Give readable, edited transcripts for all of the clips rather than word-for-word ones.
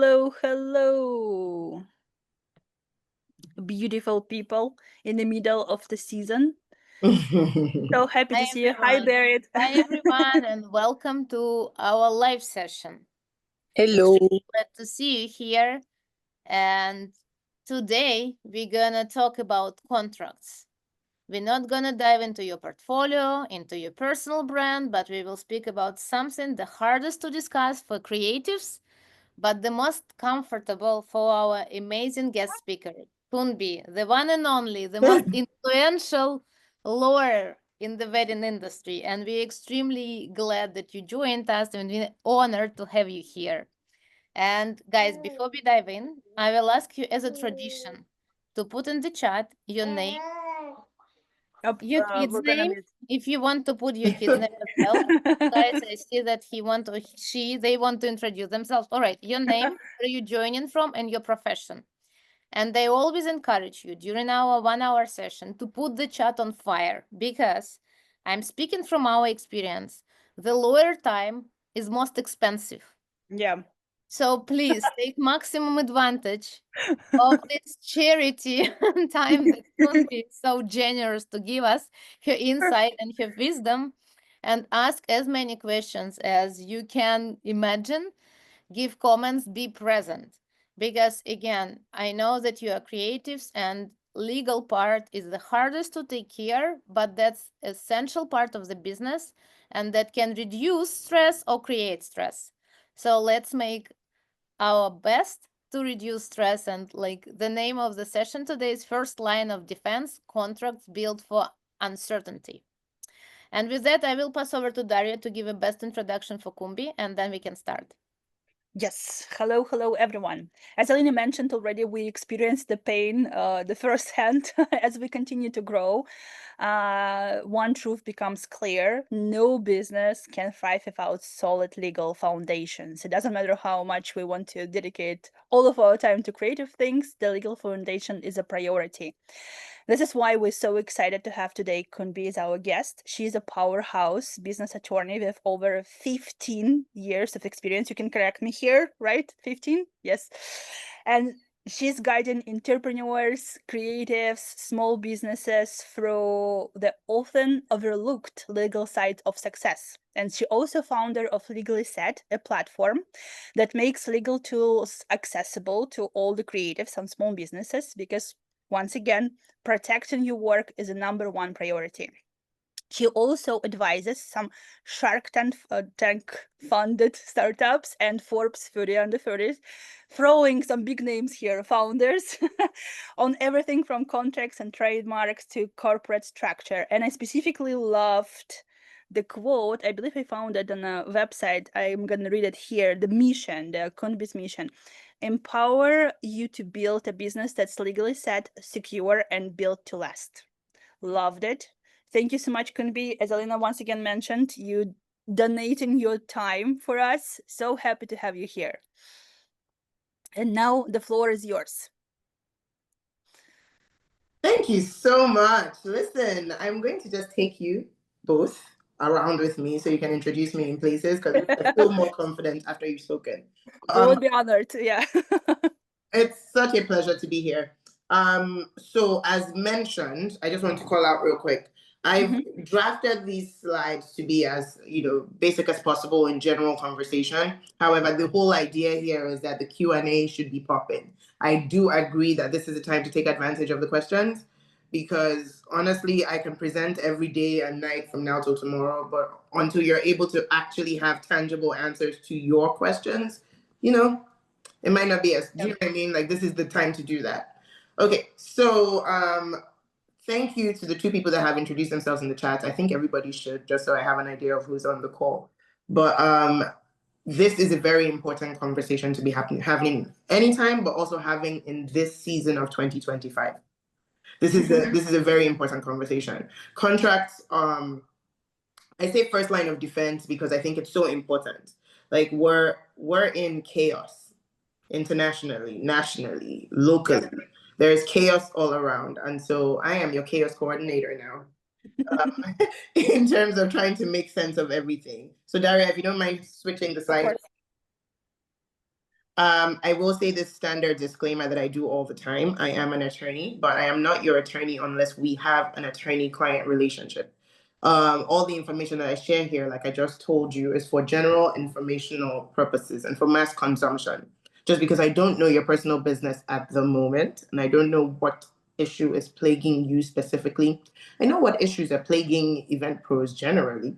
Hello, beautiful people in the middle of the season. So happy to Hi see you. Hi, everyone. Berit. Hi everyone, and welcome to our live session. Hello. Extremely glad to see you here. And today we're gonna talk about contracts. We're not gonna dive into your portfolio, into your personal brand, but we will speak about something the hardest to discuss for creatives, but the most comfortable for our amazing guest speaker, Kunbi, the one and only, the most influential lawyer in the wedding industry. And we're extremely glad that you joined us and we're honored to have you here. And guys, before we dive in, I will ask you as a tradition to put in the chat your name, your kid's We're gonna name, meet. if you want to put your kid's name as well. Guys, I see that he want to they want to introduce themselves. All right, your name, where are you joining from, and your profession. And they always encourage you during our 1 hour session to put the chat on fire because I'm speaking from our experience. The lawyer time is most expensive. Yeah. So please take maximum advantage of this charity time that Kunbi be so generous to give us her insight and her wisdom, and ask as many questions as you can imagine. Give comments, be present. Because again, I know that you are creatives and legal part is the hardest to take care, but that's essential part of the business and that can reduce stress or create stress. So let's make our best to reduce stress. And like the name of the session today is First Line of Defense: Contracts Built for Uncertainty. And with that, I will pass over to Daria to give a best introduction for Kumbi, and then we can start. Yes. Hello, everyone. As Alina mentioned already, we experienced the pain, the first hand as we continue to grow. One truth becomes clear: no business can thrive without solid legal foundations. It doesn't matter how much we want to dedicate all of our time to creative things, the legal foundation is a priority. This is why we're so excited to have today Kunbi as our guest. She's a powerhouse business attorney with over 15 years of experience. You can correct me here, right? 15? Yes. And she's guiding entrepreneurs, creatives, small businesses through the often overlooked legal side of success. And she also founder of Legally Said, a platform that makes legal tools accessible to all the creatives and small businesses because once again, protecting your work is a #1 priority. She also advises some Shark Tank funded startups and Forbes 30 under 30s, throwing some big names here, founders, on everything from contracts and trademarks to corporate structure. And I specifically loved the quote, I believe I found it on a website. I'm going to read it here. The mission, the Kunbi's mission: empower you to build a business that's legally set, secure, and built to last. Loved it. Thank you so much, Kunbi. As Alina once again mentioned, you donating your time for us. So happy to have you here. And now the floor is yours. Thank you so much. Listen, I'm going to just take you both around with me so you can introduce me in places because I feel more confident after you've spoken. We would be honored. Yeah. It's such a pleasure to be here. So as mentioned, I just want to call out real quick. I've drafted these slides to be as basic as possible in general conversation. However, the whole idea here is that the Q&A should be popping. I do agree that this is the time to take advantage of the questions because honestly, I can present every day and night from now till tomorrow, but until you're able to actually have tangible answers to your questions, it might not be as, do you know what I mean? Like, this is the time to do that. Okay, so thank you to the two people that have introduced themselves in the chat. I think everybody should, just so I have an idea of who's on the call. But this is a very important conversation to be having anytime, but also having in this season of 2025. This is a very important conversation. Contracts, I say first line of defense because I think it's so important. Like we're in chaos internationally, nationally, locally. There's chaos all around. And so I am your chaos coordinator now in terms of trying to make sense of everything. So Daria, if you don't mind switching the slide. I will say this standard disclaimer that I do all the time. I am an attorney, but I am not your attorney unless we have an attorney-client relationship. All the information that I share here, like I just told you, is for general informational purposes and for mass consumption. Just because I don't know your personal business at the moment, and I don't know what issue is plaguing you specifically. I know what issues are plaguing event pros generally.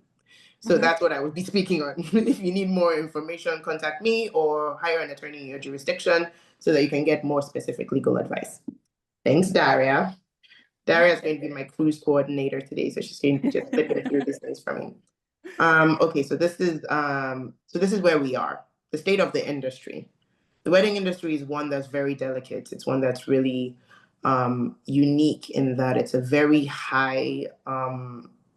So that's what I would be speaking on. If you need more information, contact me or hire an attorney in your jurisdiction so that you can get more specific legal advice. Thanks, Daria. Daria is going to be my cruise coordinator today, so she's going to be just flipping through these things for me. Okay, so this is where we are. The state of the industry. The wedding industry is one that's very delicate. It's one that's really unique in that it's a very high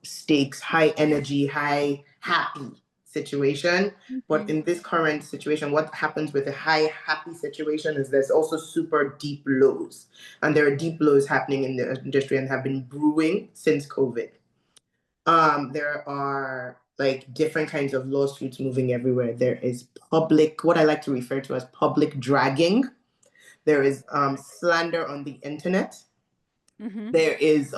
stakes, high energy, high happy situation. But in this current situation, what happens with a high happy situation is there's also super deep lows. And there are deep lows happening in the industry and have been brewing since COVID. There are like different kinds of lawsuits moving everywhere. There is public, what I like to refer to as public dragging. There is slander on the internet. There is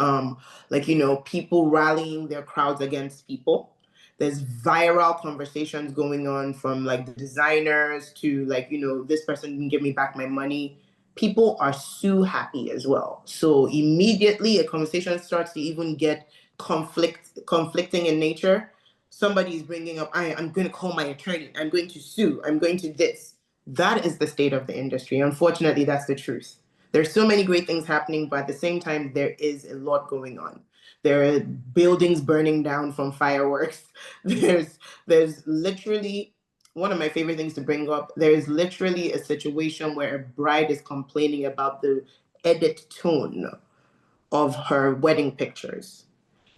people rallying their crowds against people. There's viral conversations going on from like the designers to this person didn't give me back my money. People are so happy as well. So immediately a conversation starts to even get conflicting in nature. Somebody is bringing up, I'm going to call my attorney. I'm going to sue. I'm going to this. That is the state of the industry. Unfortunately, that's the truth. There's so many great things happening, but at the same time, there is a lot going on. There are buildings burning down from fireworks. There's literally one of my favorite things to bring up. There is literally a situation where a bride is complaining about the edit tone of her wedding pictures.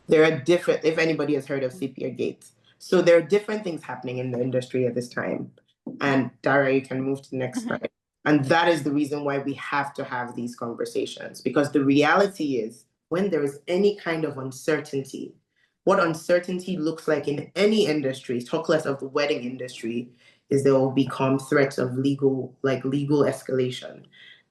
There are different, if anybody has heard of sepia gates. So there are different things happening in the industry at this time. And Dara, you can move to the next slide. And that is the reason why we have to have these conversations, because the reality is when there is any kind of uncertainty, what uncertainty looks like in any industry, talk less of the wedding industry, is there will become threats of legal escalation.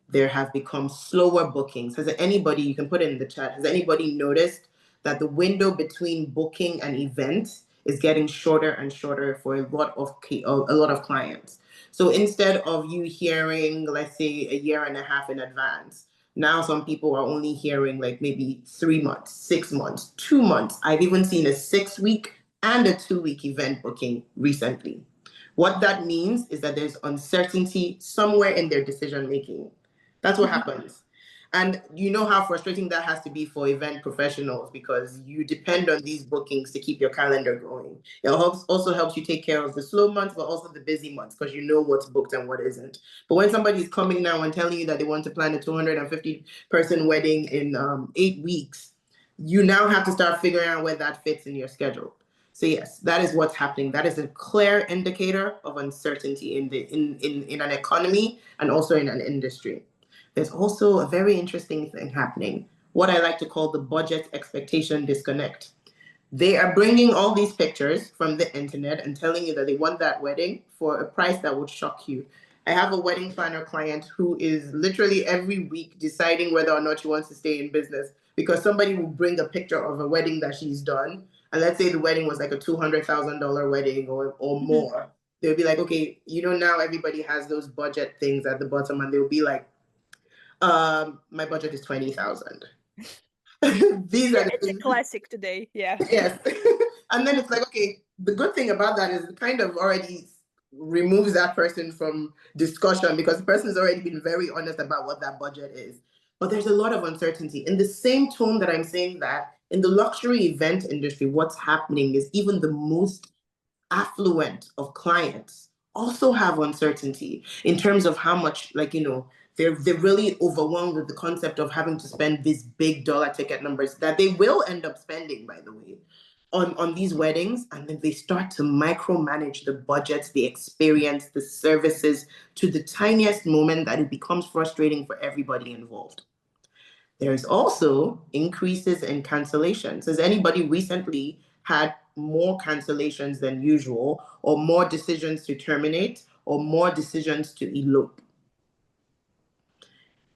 There have become slower bookings. Has anybody, you can put it in the chat, has anybody noticed that the window between booking an event is getting shorter and shorter for a lot of clients? So instead of you hearing, let's say, a year and a half in advance, now some people are only hearing like maybe 3 months, 6 months, 2 months. I've even seen a 6-week and a 2-week event booking recently. What that means is that there's uncertainty somewhere in their decision making. That's what happens. And you know how frustrating that has to be for event professionals, because you depend on these bookings to keep your calendar going. It also helps you take care of the slow months, but also the busy months, because you know what's booked and what isn't. But when somebody's coming now and telling you that they want to plan a 250-person wedding in 8 weeks, you now have to start figuring out where that fits in your schedule. So yes, that is what's happening. That is a clear indicator of uncertainty in an economy and also in an industry. There's also a very interesting thing happening, what I like to call the budget expectation disconnect. They are bringing all these pictures from the internet and telling you that they want that wedding for a price that would shock you. I have a wedding planner client who is literally every week deciding whether or not she wants to stay in business, because somebody will bring a picture of a wedding that she's done. And let's say the wedding was like a $200,000 wedding or more. They'll be like, okay, now everybody has those budget things at the bottom, and they'll be like, my budget is 20,000. These are the it's things. a classic today. Yeah. Yes. And then it's like, okay, the good thing about that is it kind of already removes that person from discussion, because the person has already been very honest about what that budget is. But there's a lot of uncertainty. In the same tone that I'm saying that, in the luxury event industry, what's happening is even the most affluent of clients also have uncertainty in terms of how much, they're really overwhelmed with the concept of having to spend these big dollar ticket numbers that they will end up spending, by the way, on these weddings. And then they start to micromanage the budgets, the experience, the services, to the tiniest moment that it becomes frustrating for everybody involved. There's also increases in cancellations. Has anybody recently had more cancellations than usual, or more decisions to terminate, or more decisions to elope.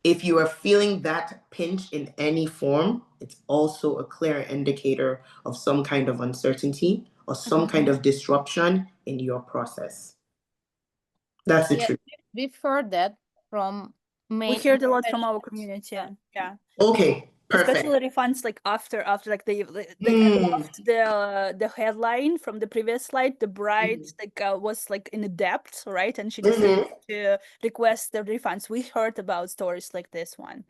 If you are feeling that pinch in any form, it's also a clear indicator of some kind of uncertainty or some kind of disruption in your process. That's the truth. We've heard that from We heard a lot from our community. Yeah. Okay, perfect. Especially refunds like after like they loved the headline from the previous slide. The bride like was like in a debt, right? And she decided to request the refunds. We heard about stories like this one.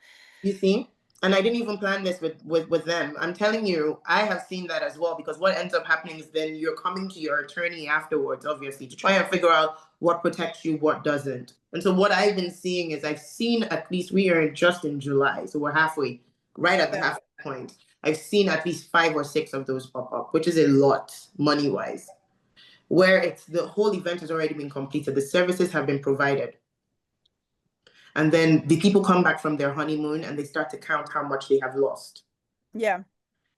You see? And I didn't even plan this with them. I'm telling you, I have seen that as well, because what ends up happening is then you're coming to your attorney afterwards, obviously, to try and figure out what protects you, what doesn't. And so what I've been seeing is I've seen, at least we are just in July, so we're halfway, right at the halfway point. I've seen at least 5 or 6 of those pop up, which is a lot money-wise, where it's the whole event has already been completed. The services have been provided. And then the people come back from their honeymoon and they start to count how much they have lost. Yeah.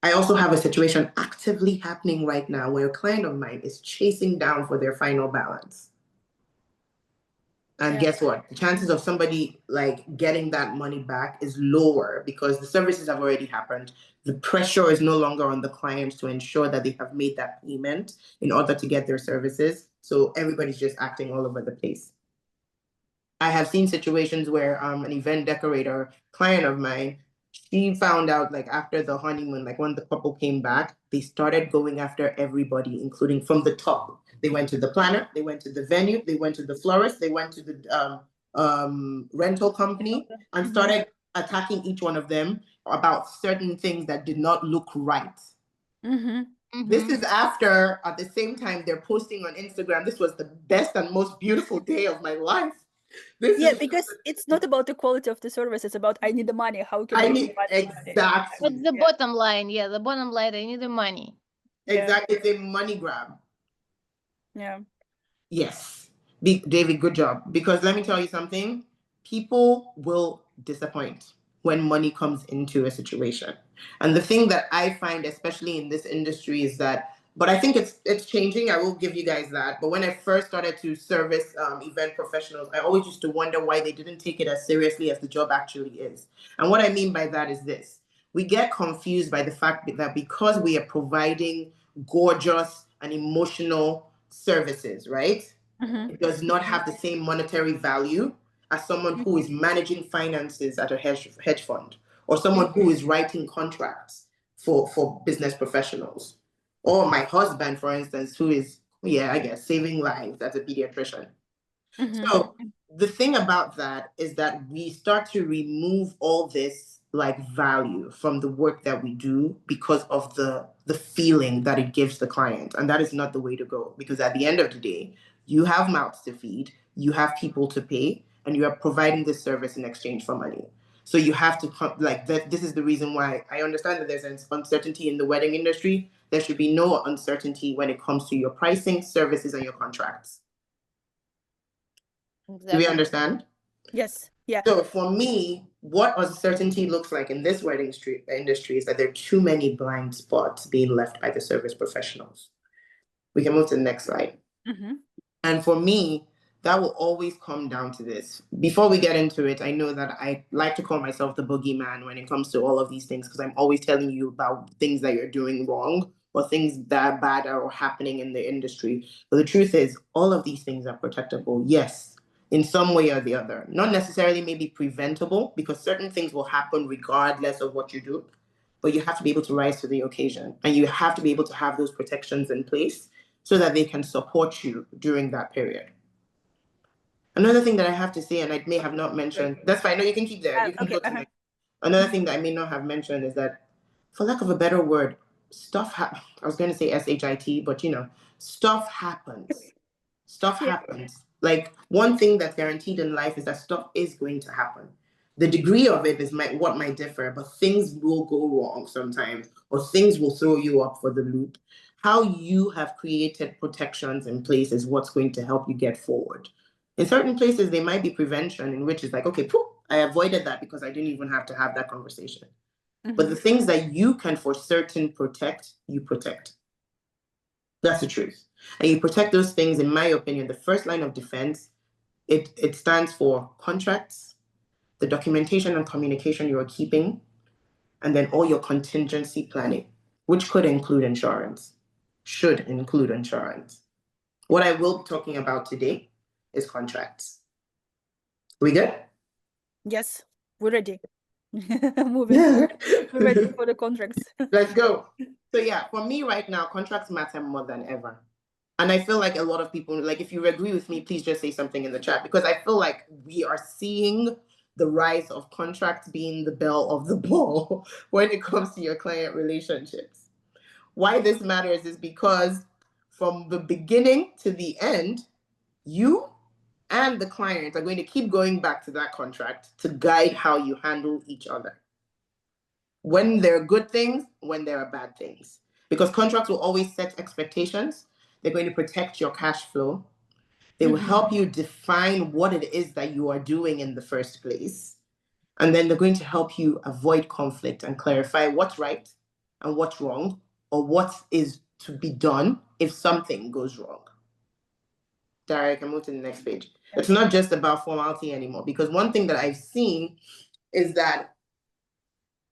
I also have a situation actively happening right now where a client of mine is chasing down for their final balance. And guess what? The chances of somebody like getting that money back is lower because the services have already happened. The pressure is no longer on the client to ensure that they have made that payment in order to get their services. So everybody's just acting all over the place. I have seen situations where an event decorator client of mine, she found out like after the honeymoon, like when the couple came back, they started going after everybody, including from the top. They went to the planner, they went to the venue, they went to the florist, they went to the rental company and started attacking each one of them about certain things that did not look right. This is after, at the same time, they're posting on Instagram, this was the best and most beautiful day of my life. Because it's not about the quality of the service, it's about I need the money. How can I need exactly? What's the bottom line? Yeah, the bottom line, I need the money. Exactly, it's a money grab. Yeah. Yes, David, good job. Because let me tell you something, people will disappoint when money comes into a situation. And the thing that I find, especially in this industry, is that, but I think it's changing. I will give you guys that. But when I first started to service event professionals, I always used to wonder why they didn't take it as seriously as the job actually is. And what I mean by that is this. We get confused by the fact that because we are providing gorgeous and emotional services, right? It does not have the same monetary value as someone who is managing finances at a hedge fund, or someone who is writing contracts for business professionals. Or my husband, for instance, who is, saving lives as a pediatrician. So the thing about that is that we start to remove all this like value from the work that we do because of the feeling that it gives the client. And that is not the way to go, because at the end of the day, you have mouths to feed, you have people to pay, and you are providing this service in exchange for money. So you have to this is the reason why I understand that there's an uncertainty in the wedding industry. There should be no uncertainty when it comes to your pricing, services, and your contracts. Exactly. Do we understand? Yes. Yeah. So for me, what uncertainty looks like in this wedding industry is that there are too many blind spots being left by the service professionals. We can move to the next slide. And for me, that will always come down to this. Before we get into it, I know that I like to call myself the boogeyman when it comes to all of these things, because I'm always telling you about things that you're doing wrong or things that bad are happening in the industry. But the truth is, all of these things are protectable, yes, in some way or the other. Not necessarily maybe preventable, because certain things will happen regardless of what you do. But you have to be able to rise to the occasion, and you have to be able to have those protections in place so that they can support you during that period. Another thing that I have to say, and I may have not mentioned, that's fine, no, you can keep there. You can go to next. Another thing that I may not have mentioned is that, for lack of a better word, I was going to say SHIT, but stuff happens. Stuff happens. Like, one thing that's guaranteed in life is that stuff is going to happen. The degree of it is what might differ, but things will go wrong sometimes, or things will throw you up for the loop. How you have created protections in place is what's going to help you get forward. In certain places, there might be prevention, in which it's like, okay, I avoided that because I didn't even have to have that conversation. But the things that you can for certain protect, you protect. That's the truth. And you protect those things, in my opinion, the first line of defense, it stands for contracts, the documentation and communication you're keeping, and then all your contingency planning, which could include insurance, should include insurance. What I will be talking about today is contracts. We good? Yes, we're ready. Moving forward. We're ready for the contracts. Let's go. So yeah, for me right now, contracts matter more than ever. And I feel like a lot of people, like if you agree with me, please just say something in the chat, because I feel like we are seeing the rise of contracts being the belle of the ball when it comes to your client relationships. Why this matters is because from the beginning to the end, you and the client are going to keep going back to that contract to guide how you handle each other. When there are good things, when there are bad things. Because contracts will always set expectations. They're going to protect your cash flow. They will help you define what it is that you are doing in the first place. And then they're going to help you avoid conflict and clarify what's right and what's wrong, or what is to be done if something goes wrong. Dara, I can move to the next page. It's not just about formality anymore, because one thing that I've seen is that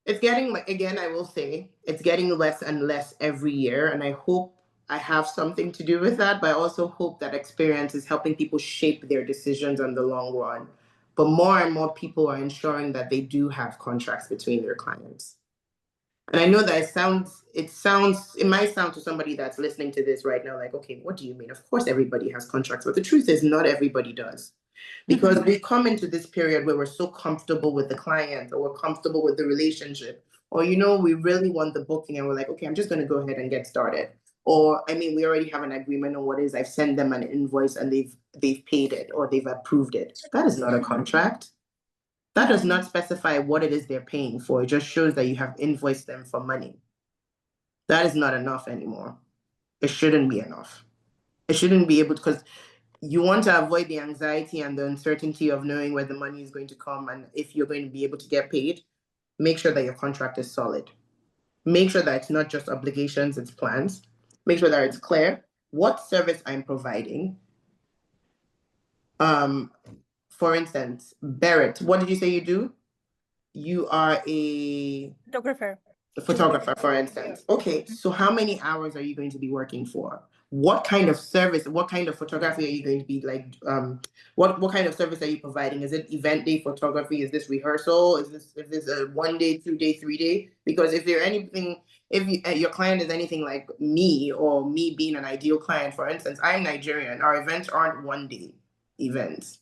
it's getting, like, again, I will say, it's getting less and less every year. And I hope I have something to do with that, but I also hope that experience is helping people shape their decisions on the long run. But more and more people are ensuring that they do have contracts between their clients. And I know that it might sound to somebody that's listening to this right now like, okay, what do you mean? Of course, everybody has contracts. But the truth is, not everybody does. Because we come into this period where we're so comfortable with the client, or we're comfortable with the relationship, or, we really want the booking and we're like, okay, I'm just going to go ahead and get started. Or, we already have an agreement on what is, I've sent them an invoice and they've paid it or they've approved it. That is not a contract. That does not specify what it is they're paying for. It just shows that you have invoiced them for money. That is not enough anymore. It shouldn't be enough. It shouldn't be able to, because you want to avoid the anxiety and the uncertainty of knowing where the money is going to come and if you're going to be able to get paid. Make sure that your contract is solid. Make sure that it's not just obligations, it's plans. Make sure that it's clear what service I'm providing. For instance, Barrett, what did you say you do? You are a photographer, for instance. Okay, so how many hours are you going to be working for? What kind of service, what kind of photography are you going to be like? What kind of service are you providing? Is it event day photography? Is this rehearsal? Is this a 1 day, 2 day, 3 day? Because if your client is anything like me, or me being an ideal client, for instance, I'm Nigerian. Our events aren't 1 day events.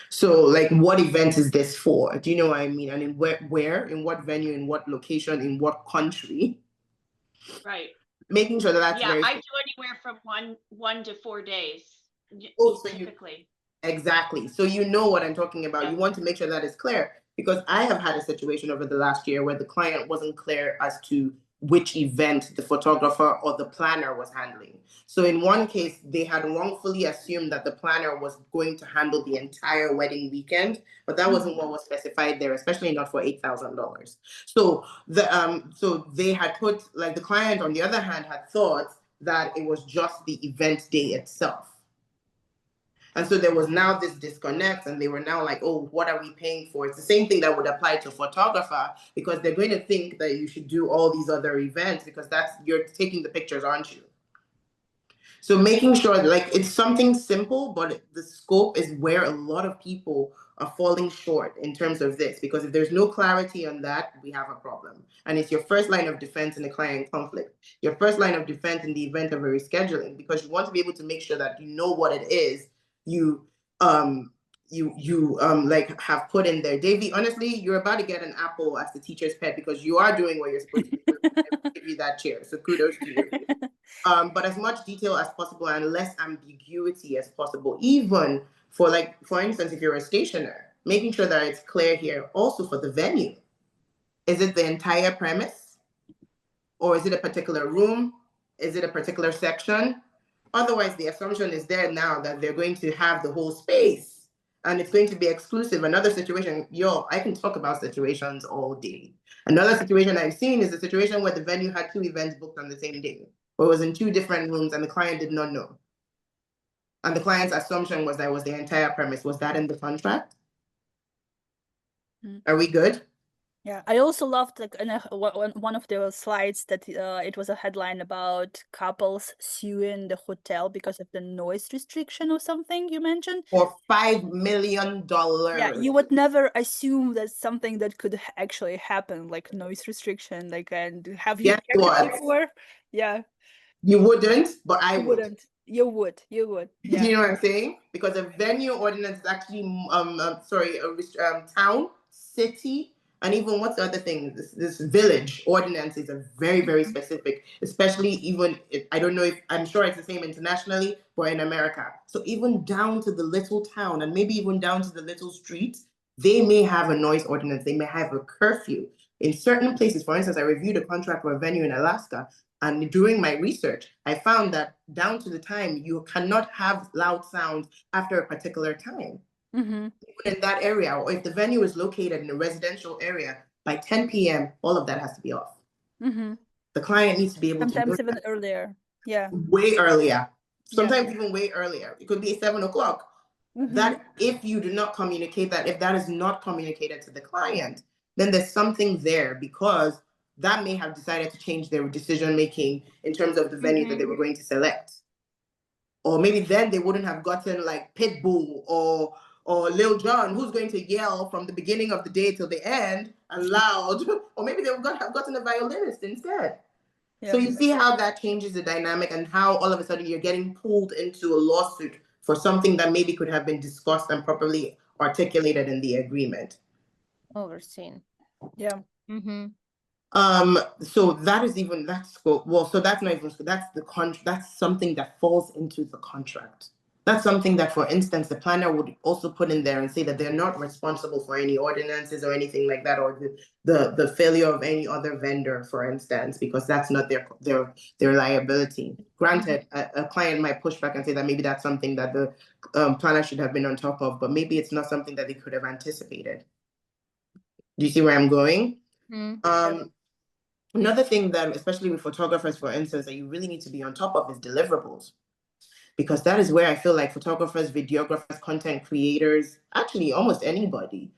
So, like, what event is this for? Do you know what I mean? And in where, in what venue, in what location, in what country? Right. Making sure that that's very. I do anywhere from one to 4 days. So typically. Exactly. So you know what I'm talking about. You want to make sure that is clear, because I have had a situation over the last year where the client wasn't clear as to which event the photographer or the planner was handling. So in one case, they had wrongfully assumed that the planner was going to handle the entire wedding weekend, but that wasn't what was specified there, especially not for $8,000. So so they had put, like, the client on the other hand had thought that it was just the event day itself. And so there was now this disconnect, and they were now like, oh, what are we paying for? It's the same thing that would apply to a photographer, because they're going to think that you should do all these other events because you're taking the pictures, aren't you? So making sure, like, it's something simple, but the scope is where a lot of people are falling short in terms of this, because if there's no clarity on that, we have a problem. And it's your first line of defense in a client conflict, your first line of defense in the event of a rescheduling, because you want to be able to make sure that you know what it is you like have put in there. Davey, honestly, you're about to get an apple as the teacher's pet, because you are doing what you're supposed to do. Give you that chair, so kudos to you. But as much detail as possible and less ambiguity as possible, even for instance, if you're a stationer, making sure that it's clear here. Also for the venue, is it the entire premise, or is it a particular room? Is it a particular section? Otherwise, the assumption is there now that they're going to have the whole space and it's going to be exclusive. Another situation, I can talk about situations all day. Another situation I've seen is a situation where the venue had 2 events booked on the same day. or it was in 2 different rooms and the client did not know. And the client's assumption was that it was the entire premise. Was that in the contract? Are we good? Yeah, I also loved like in one of the slides that it was a headline about couples suing the hotel because of the noise restriction or something you mentioned. For $5 million. Yeah, you would never assume that's something that could actually happen, like noise restriction. Like, and have you Guess checked it what? before? Yeah, You wouldn't, but I you would. wouldn't. You would. You would. Do Yeah. you know what I'm saying? Because a venue ordinance is actually, town, city, and even what's the other thing? This village ordinances are very, very specific, especially even, I don't know if, I'm sure it's the same internationally, but in America. So even down to the little town and maybe even down to the little street, they may have a noise ordinance. They may have a curfew. In certain places, for instance, I reviewed a contract for a venue in Alaska. And during my research, I found that down to the time, you cannot have loud sounds after a particular time. Even in that area, or if the venue is located in a residential area, by 10 p.m., all of that has to be off. The client needs to be able Sometimes to even earlier. Yeah. way earlier. Sometimes even way earlier. It could be 7 o'clock. That if you do not communicate that, if that is not communicated to the client, then there's something there, because that may have decided to change their decision making in terms of the venue that they were going to select. Or maybe then they wouldn't have gotten like Pitbull or Lil Jon, who's going to yell from the beginning of the day till the end and loud. Or maybe they would have gotten a violinist instead. So you see how that changes the dynamic, and how all of a sudden you're getting pulled into a lawsuit for something that maybe could have been discussed and properly articulated in the agreement. Overseen. Yeah. So that is even, that's well, so that's not even, that's the contract, that's something that falls into the contract. That's something that, for instance, the planner would also put in there and say that they're not responsible for any ordinances or anything like that, or the failure of any other vendor, for instance, because that's not their liability. Granted, a client might push back and say that maybe that's something that the planner should have been on top of, but maybe it's not something that they could have anticipated. Do you see where I'm going? Another thing that, especially with photographers, for instance, that you really need to be on top of is deliverables. Because that is where I feel like photographers, videographers, content creators, actually almost anybody,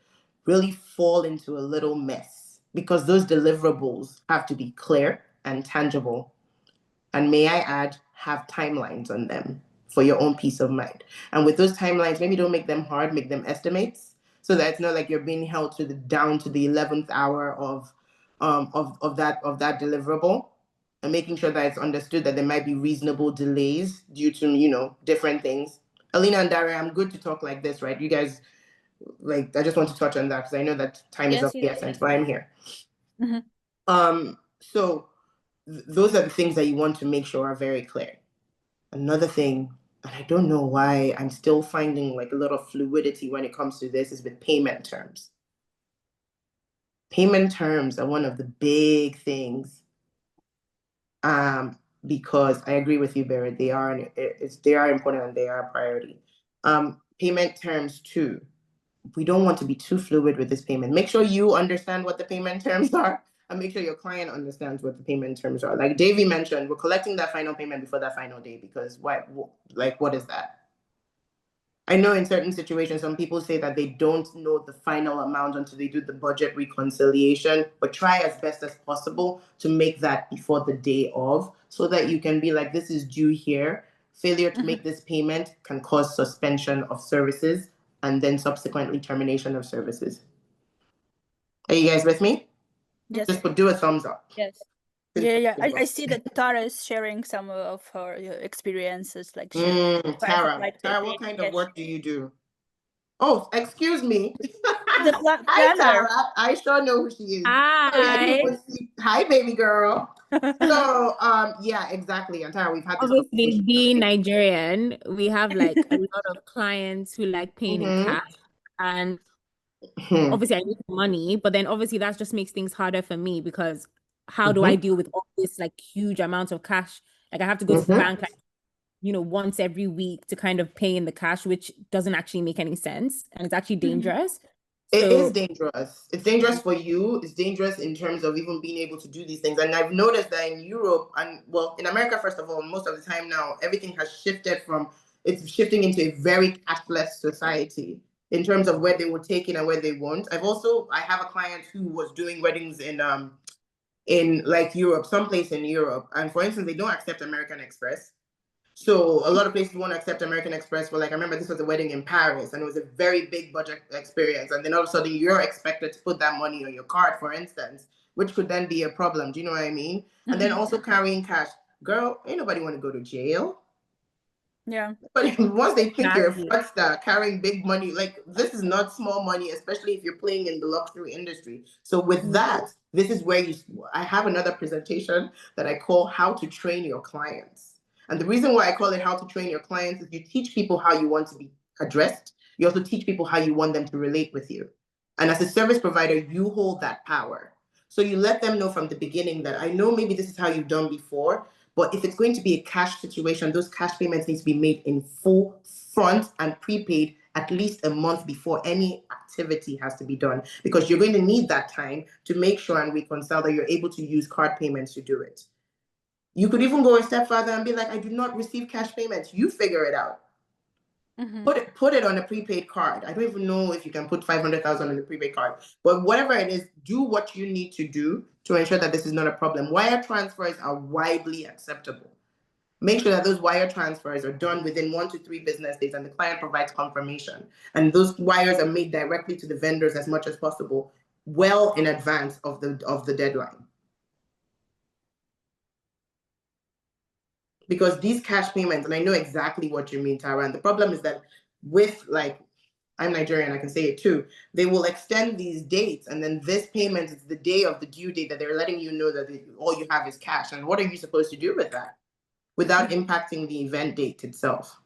really fall into a little mess, because those deliverables have to be clear and tangible. And may I add, have timelines on them for your own peace of mind. And with those timelines, maybe don't make them hard, make them estimates, so that it's not like you're being held to down to the 11th hour of that deliverable, and making sure that it's understood that there might be reasonable delays due to, different things. Alina and Daria, I'm good to talk like this, right? You guys, like, I just want to touch on that because I know that time is of the essence, but I'm here. So those are the things that you want to make sure are very clear. Another thing, and I don't know why I'm still finding like a lot of fluidity when it comes to this, is with payment terms. Payment terms are one of the big things, because I agree with you, Barrett. They are important and they are a priority. Payment terms too. We don't want to be too fluid with this payment. Make sure you understand what the payment terms are, and make sure your client understands what the payment terms are. Like Davey mentioned, we're collecting that final payment before that final day, because what is that? I know in certain situations, some people say that they don't know the final amount until they do the budget reconciliation, but try as best as possible to make that before the day of, so that you can be like, this is due here. Failure to make this payment can cause suspension of services and then subsequently termination of services. Are you guys with me? Yes. Just do a thumbs up. Yes. Yeah. I see that Tara is sharing some of her experiences. Like Tara, what kind of work do you do? Oh, excuse me. Hi, Tara. I sure know who she is. Hi. Hi, baby girl. So, yeah, exactly. And Tara, we've had this Obviously, being Nigerian, we have like a lot of clients who like paying in cash, and obviously I need money, but then obviously that just makes things harder for me, because how do I deal with all this like huge amounts of cash? Like I have to go to the bank like, once every week to kind of pay in the cash, which doesn't actually make any sense, and it's actually dangerous. It is So dangerous. It's dangerous for you. It's dangerous in terms of even being able to do these things. And I've noticed that in Europe and, well, in America, first of all, most of the time now, everything has shifted from, it's shifting into a very cashless society in terms of where they will take it and where they won't. I have a client who was doing weddings in like Europe, someplace in Europe. And for instance, they don't accept American Express. So a lot of places want to accept American Express, but like I remember this was a wedding in Paris and it was a very big budget experience. And then all of a sudden you're expected to put that money on your card, for instance, which could then be a problem. Do you know what I mean? And then also carrying cash. Girl, ain't nobody want to go to jail. Yeah. But once they think you're a Exactly. fraudster carrying big money, like this is not small money, especially if you're playing in the luxury industry. So with that, this is where I have another presentation that I call How to Train Your Clients. And the reason why I call it How to Train Your Clients is you teach people how you want to be addressed. You also teach people how you want them to relate with you. And as a service provider, you hold that power. So you let them know from the beginning that I know maybe this is how you've done before, but if it's going to be a cash situation, those cash payments need to be made in full front and prepaid at least a month before any activity has to be done, because you're going to need that time to make sure and reconcile that you're able to use card payments to do it. You could even go a step further and be like, I do not receive cash payments. You figure it out. Put it on a prepaid card. I don't even know if you can put 500,000 on a prepaid card, but whatever it is, do what you need to do to ensure that this is not a problem. Wire transfers are widely acceptable. Make sure that those wire transfers are done within 1 to 3 business days and the client provides confirmation. And those wires are made directly to the vendors as much as possible, well in advance of the deadline. Because these cash payments, and I know exactly what you mean, Tara, and the problem is that with, like, I'm Nigerian, I can say it too, they will extend these dates, and then this payment is the day of the due date that they're letting you know that all you have is cash. And what are you supposed to do with that without impacting the event date itself?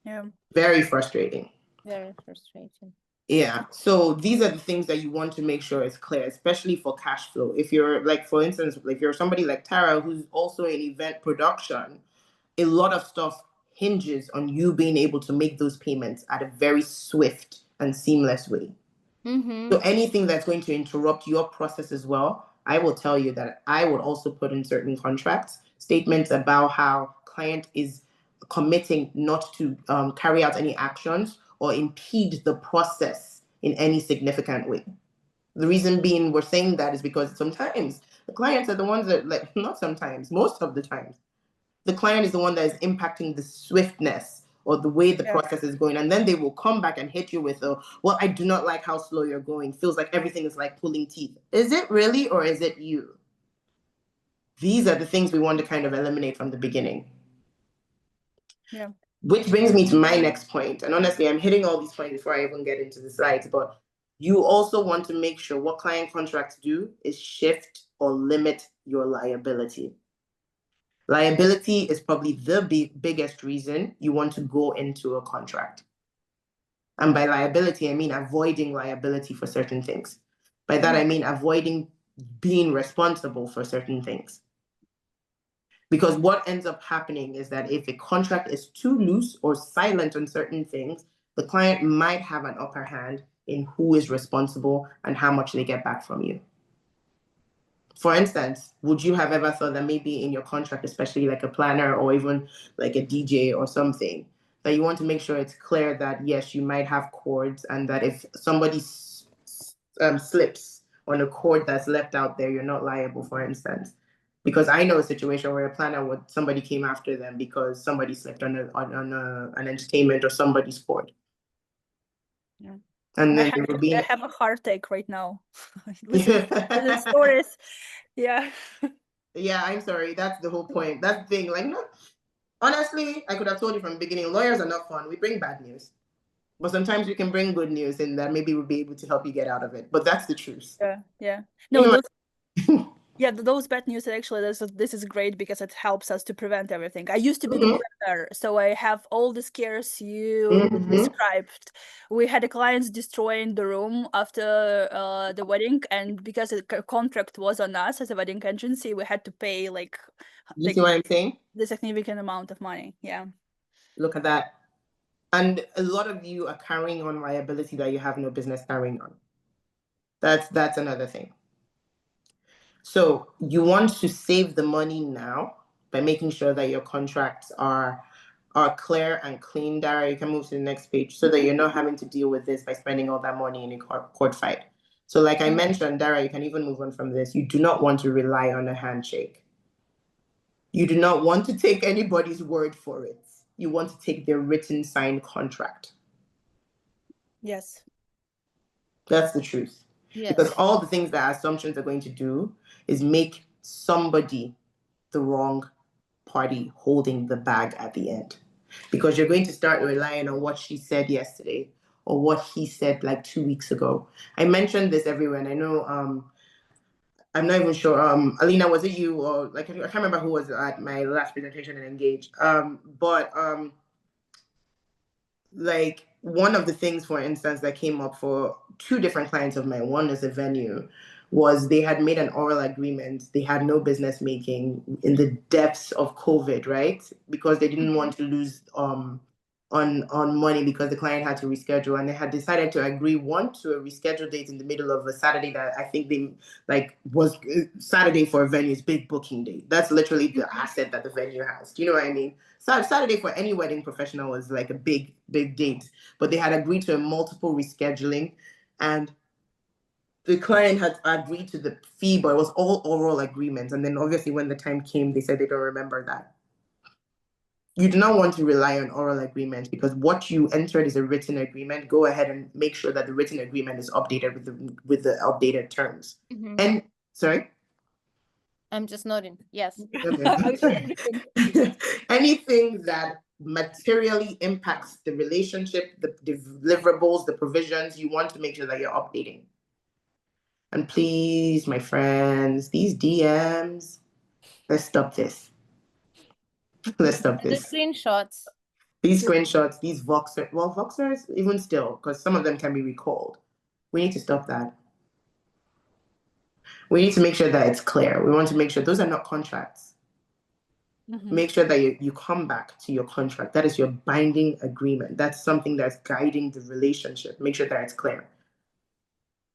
Yeah. Very frustrating. Very frustrating. Yeah. So these are the things that you want to make sure is clear, especially for cash flow. If you're, like, for instance, if you're somebody like Tara, who's also in event production, a lot of stuff hinges on you being able to make those payments at a very swift and seamless way. So anything that's going to interrupt your process as well, I will tell you that I would also put in certain contracts statements about how client is committing not to carry out any actions or impede the process in any significant way. The reason being we're saying that is because sometimes the clients are the ones that, like, not sometimes, most of the time, the client is the one that is impacting the swiftness or the way the process is going. And then they will come back and hit you with, well, I do not like how slow you're going. Feels like everything is like pulling teeth. Is it really, or is it you? These are the things we want to kind of eliminate from the beginning. Yeah. Which brings me to my next point. And honestly, I'm hitting all these points before I even get into the slides, but you also want to make sure what client contracts do is shift or limit your liability. Liability is probably the biggest reason you want to go into a contract. And by liability, I mean avoiding liability for certain things. By that, I mean avoiding being responsible for certain things. Because what ends up happening is that if a contract is too loose or silent on certain things, the client might have an upper hand in who is responsible and how much they get back from you. For instance, would you have ever thought that maybe in your contract, especially like a planner or even like a DJ or something, that you want to make sure it's clear that, yes, you might have cords, and that if somebody slips on a cord that's left out there, you're not liable, for instance? Because I know a situation where a planner somebody came after them because somebody slipped on an entertainment or somebody's cord. Yeah. And then they were being... I have a heartache right now. Listen to the stories. Yeah. Yeah, I'm sorry. That's the whole point. That's the thing. Like, no, honestly, I could have told you from the beginning, lawyers are not fun. We bring bad news. But sometimes we can bring good news in that maybe we'll be able to help you get out of it. But that's the truth. Yeah, yeah. No, Anyway. those bad news, actually, this is great because it helps us to prevent everything. I used to be the planner, so I have all the scares you described. We had a client destroying the room after the wedding, and because the contract was on us as a wedding agency, we had to pay you see what I'm saying? the significant amount of money. Yeah. Look at that. And a lot of you are carrying on liability that you have no business carrying on. That's another thing. So you want to save the money now by making sure that your contracts are clear and clean. Dara, you can move to the next page so that you're not having to deal with this by spending all that money in a court fight. So like I mentioned, Dara, you can even move on from this. You do not want to rely on a handshake. You do not want to take anybody's word for it. You want to take their written signed contract. Yes. That's the truth. Yes. Because all the things that assumptions are going to do is make somebody the wrong party holding the bag at the end. Because you're going to start relying on what she said yesterday or what he said like 2 weeks ago. I mentioned this everywhere, and I know I'm not even sure. Alina, was it you or like I can't remember who was at my last presentation and Engage. But like one of the things, for instance, that came up for 2 different clients of mine, one is a venue, was they had made an oral agreement. They had no business making in the depths of COVID, right? Because they didn't want to lose on money because the client had to reschedule, and they had decided to agree to a rescheduled date in the middle of a Saturday that I think they was Saturday for a venue's big booking day. That's literally the asset that the venue has. Do you know what I mean? Saturday for any wedding professional is like a big date, but they had agreed to a multiple rescheduling, and the client had agreed to the fee, but it was all oral agreements. And then obviously when the time came, they said they don't remember that. You do not want to rely on oral agreements because what you entered is a written agreement. Go ahead and make sure that the written agreement is updated with the updated terms. And sorry? I'm just nodding. Yes. Okay. Anything that materially impacts the relationship, the deliverables, the provisions, you want to make sure that you're updating. And please, my friends, these DMs, let's stop this. Let's stop this. The screenshots. These screenshots, these Voxers, even still, because some of them can be recalled. We need to stop that. We need to make sure that it's clear. We want to make sure those are not contracts. Make sure that you come back to your contract. That is your binding agreement. That's something that's guiding the relationship. Make sure that it's clear.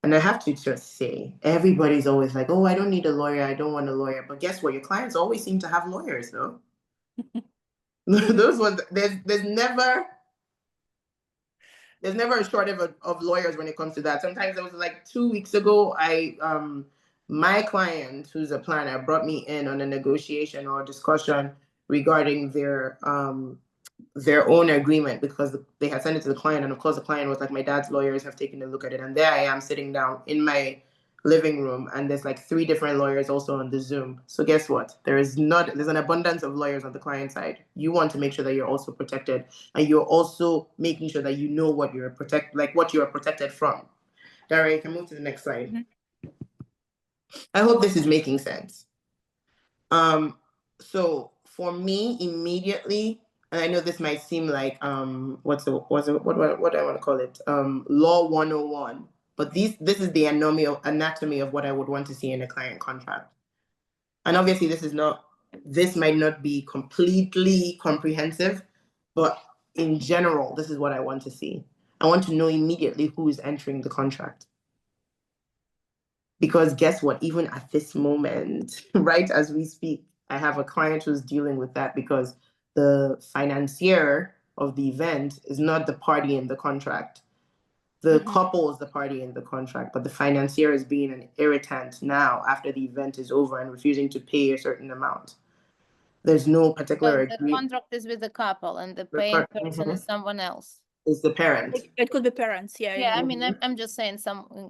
And I have to just say, everybody's always like, oh, I don't need a lawyer. I don't want a lawyer. But guess what? Your clients always seem to have lawyers, though. Those ones, there's never a shortage of lawyers when it comes to that. Sometimes it was like 2 weeks ago, my client, who's a planner, brought me in on a negotiation or discussion regarding their own agreement because they had sent it to the client, and of course the client was like, my dad's lawyers have taken a look at it, and there I am sitting down in my living room, and there's like 3 different lawyers also on the Zoom. So guess what? There's an abundance of lawyers on the client side. You want to make sure that you're also protected, and you're also making sure that you know what you are protected from. Dara, you can move to the next slide. I hope this is making sense. So for me, immediately, and I know this might seem like what do I want to call it? Law 101. But this is the anatomy of what I would want to see in a client contract. And obviously this might not be completely comprehensive, but in general, this is what I want to see. I want to know immediately who is entering the contract. Because guess what? Even at this moment, right as we speak, I have a client who's dealing with that because the financier of the event is not the party in the contract. The couple is the party in the contract, but the financier is being an irritant now after the event is over and refusing to pay a certain amount. There's no particular The agreement. contract is with the couple and the paying person is someone else. Is the parent. It could be parents, yeah. Yeah, I mean, I'm just saying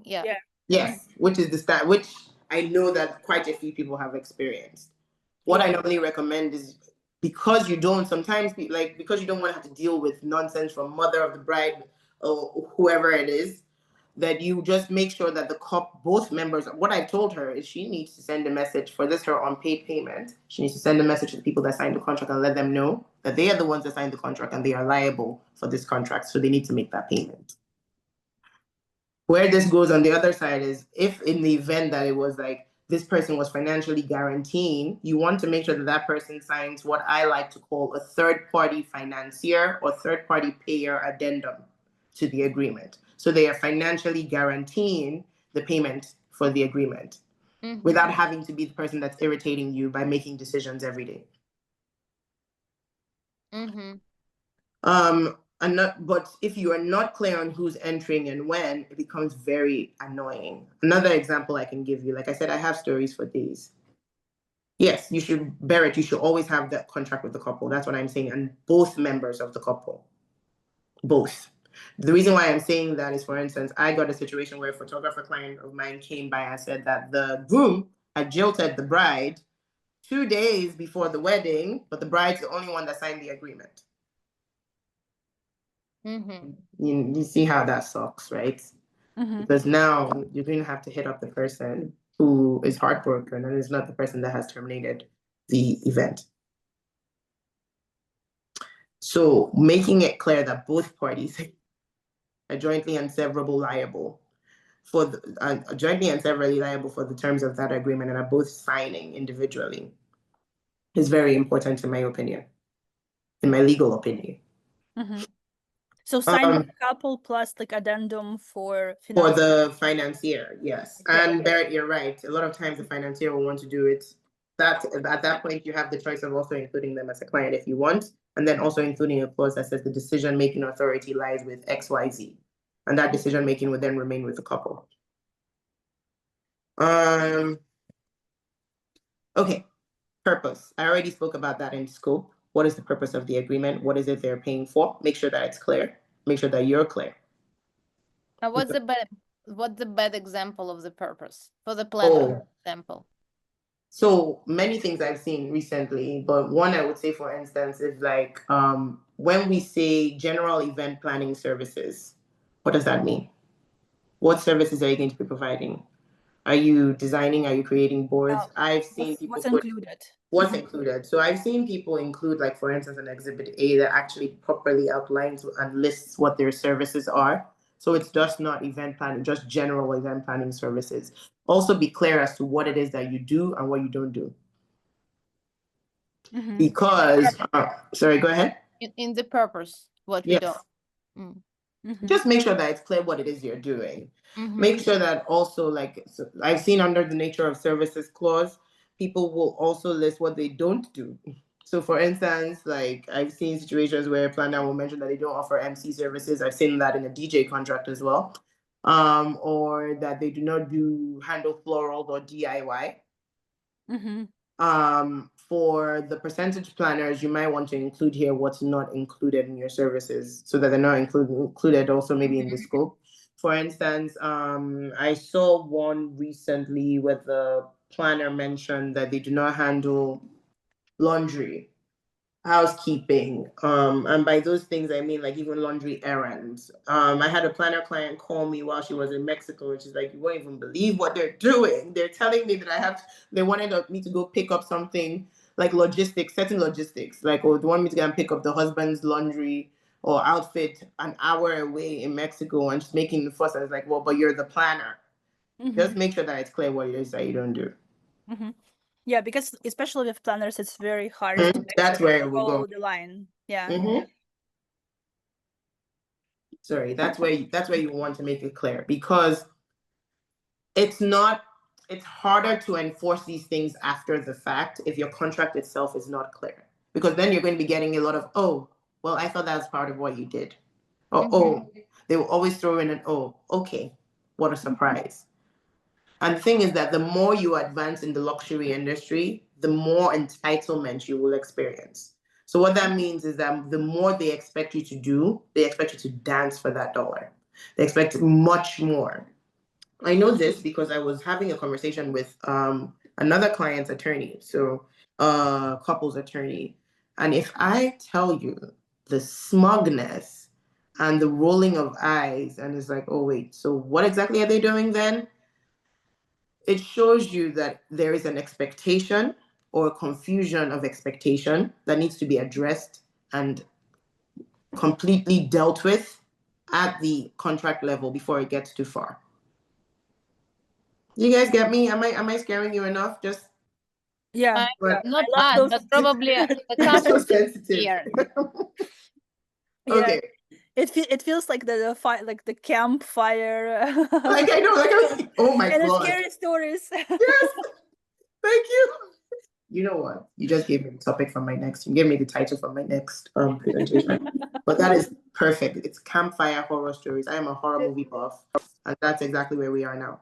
yeah. Yes, which is which I know that quite a few people have experienced. What I normally recommend is because you don't want to have to deal with nonsense from mother of the bride or whoever it is, that you just make sure that both members, what I've told her is she needs to send a message for her unpaid payment. She needs to send a message to the people that signed the contract and let them know that they are the ones that signed the contract and they are liable for this contract. So they need to make that payment. Where this goes on the other side is if in the event that it was like this person was financially guaranteeing, you want to make sure that that person signs what I like to call a third-party financier or third-party payer addendum to the agreement. So they are financially guaranteeing the payment for the agreement without having to be the person that's irritating you by making decisions every day. But if you are not clear on who's entering and when, it becomes very annoying. Another example I can give you, like I said, I have stories for days. Yes, you should bear it. You should always have that contract with the couple. That's what I'm saying. And both members of the couple, both. The reason why I'm saying that is, for instance, I got a situation where a photographer client of mine came by and said that the groom had jilted the bride 2 days before the wedding, but the bride's the only one that signed the agreement. You see how that sucks, right? Because now you're going to have to hit up the person who is heartbroken and is not the person that has terminated the event. So making it clear that both parties are jointly and severally liable for the terms of that agreement and are both signing individually is very important, in my opinion, in my legal opinion. So sign couple plus like addendum for the financier, yes. Okay. And Barrett, you're right. A lot of times the financier will want to do it. That at that point you have the choice of also including them as a client if you want, and then also including a clause that says the decision-making authority lies with XYZ, and that decision-making would then remain with the couple. Okay, purpose. I already spoke about that in scope. What is the purpose of the agreement? What is it they're paying for? Make sure that it's clear. Make sure that you're clear. Now, what's the bad example of the purpose for the planner example? So many things I've seen recently, but one I would say, for instance, is like when we say general event planning services, what does that mean? What services are you going to be providing? Are you designing? Are you creating boards? I've seen people what's included. What's included? So I've seen people include, like, for instance, an Exhibit A that actually properly outlines and lists what their services are. So it's just not event planning, just general event planning services. Also be clear as to what it is that you do and what you don't do. Because, sorry, go ahead. In the purpose, what we don't. Just make sure that it's clear what it is you're doing. Make sure that also, like, so I've seen under the nature of services clause, people will also list what they don't do. So for instance, like I've seen situations where a planner will mention that they don't offer MC services. I've seen that in a DJ contract as well. Or that they do not handle florals or DIY. For the percentage planners, you might want to include here what's not included in your services so that they're not included also maybe in the scope. For instance, I saw one recently where the planner mentioned that they do not handle laundry, housekeeping, and by those things I mean like even laundry errands. I had a planner client call me while she was in Mexico, and she's like, "You won't even believe what they're doing. They're telling me that they wanted me to go pick up something like certain logistics, like, or they want me to go and pick up the husband's laundry or outfit an hour away in Mexico," and she's making the fuss. I was like, "Well, but you're the planner. Just make sure that it's clear what it is that you don't do." Yeah, because especially with planners, it's very hard to that's where we go the line. Yeah. Sorry, that's where you want to make it clear, because it's harder to enforce these things after the fact if your contract itself is not clear, because then you're going to be getting a lot of, "Oh, well, I thought that was part of what you did." Or, "Oh," they will always throw in an, "Oh, okay, what a surprise." And the thing is that the more you advance in the luxury industry, the more entitlement you will experience. So what that means is that the more they expect you to do, they expect you to dance for that dollar. They expect much more. I know this because I was having a conversation with another client's attorney, so couple's attorney. And if I tell you the smugness and the rolling of eyes, and it's like, "Oh, wait, so what exactly are they doing then?" It shows you that there is an expectation or a confusion of expectation that needs to be addressed and completely dealt with at the contract level before it gets too far. You guys get me? Am I scaring you enough? Just Yeah, but Not I love bad, those. but probably the I'm so camp sensitive. here. Yeah, Okay. it feels like the fire, like the campfire, Like I know, like I was like, oh my and the god. scary stories. Yes. Thank you. You know what? You just gave me the topic for my next. You gave me the title for my next presentation. But that is perfect. It's campfire horror stories. I am a horror movie buff, and that's exactly where we are now.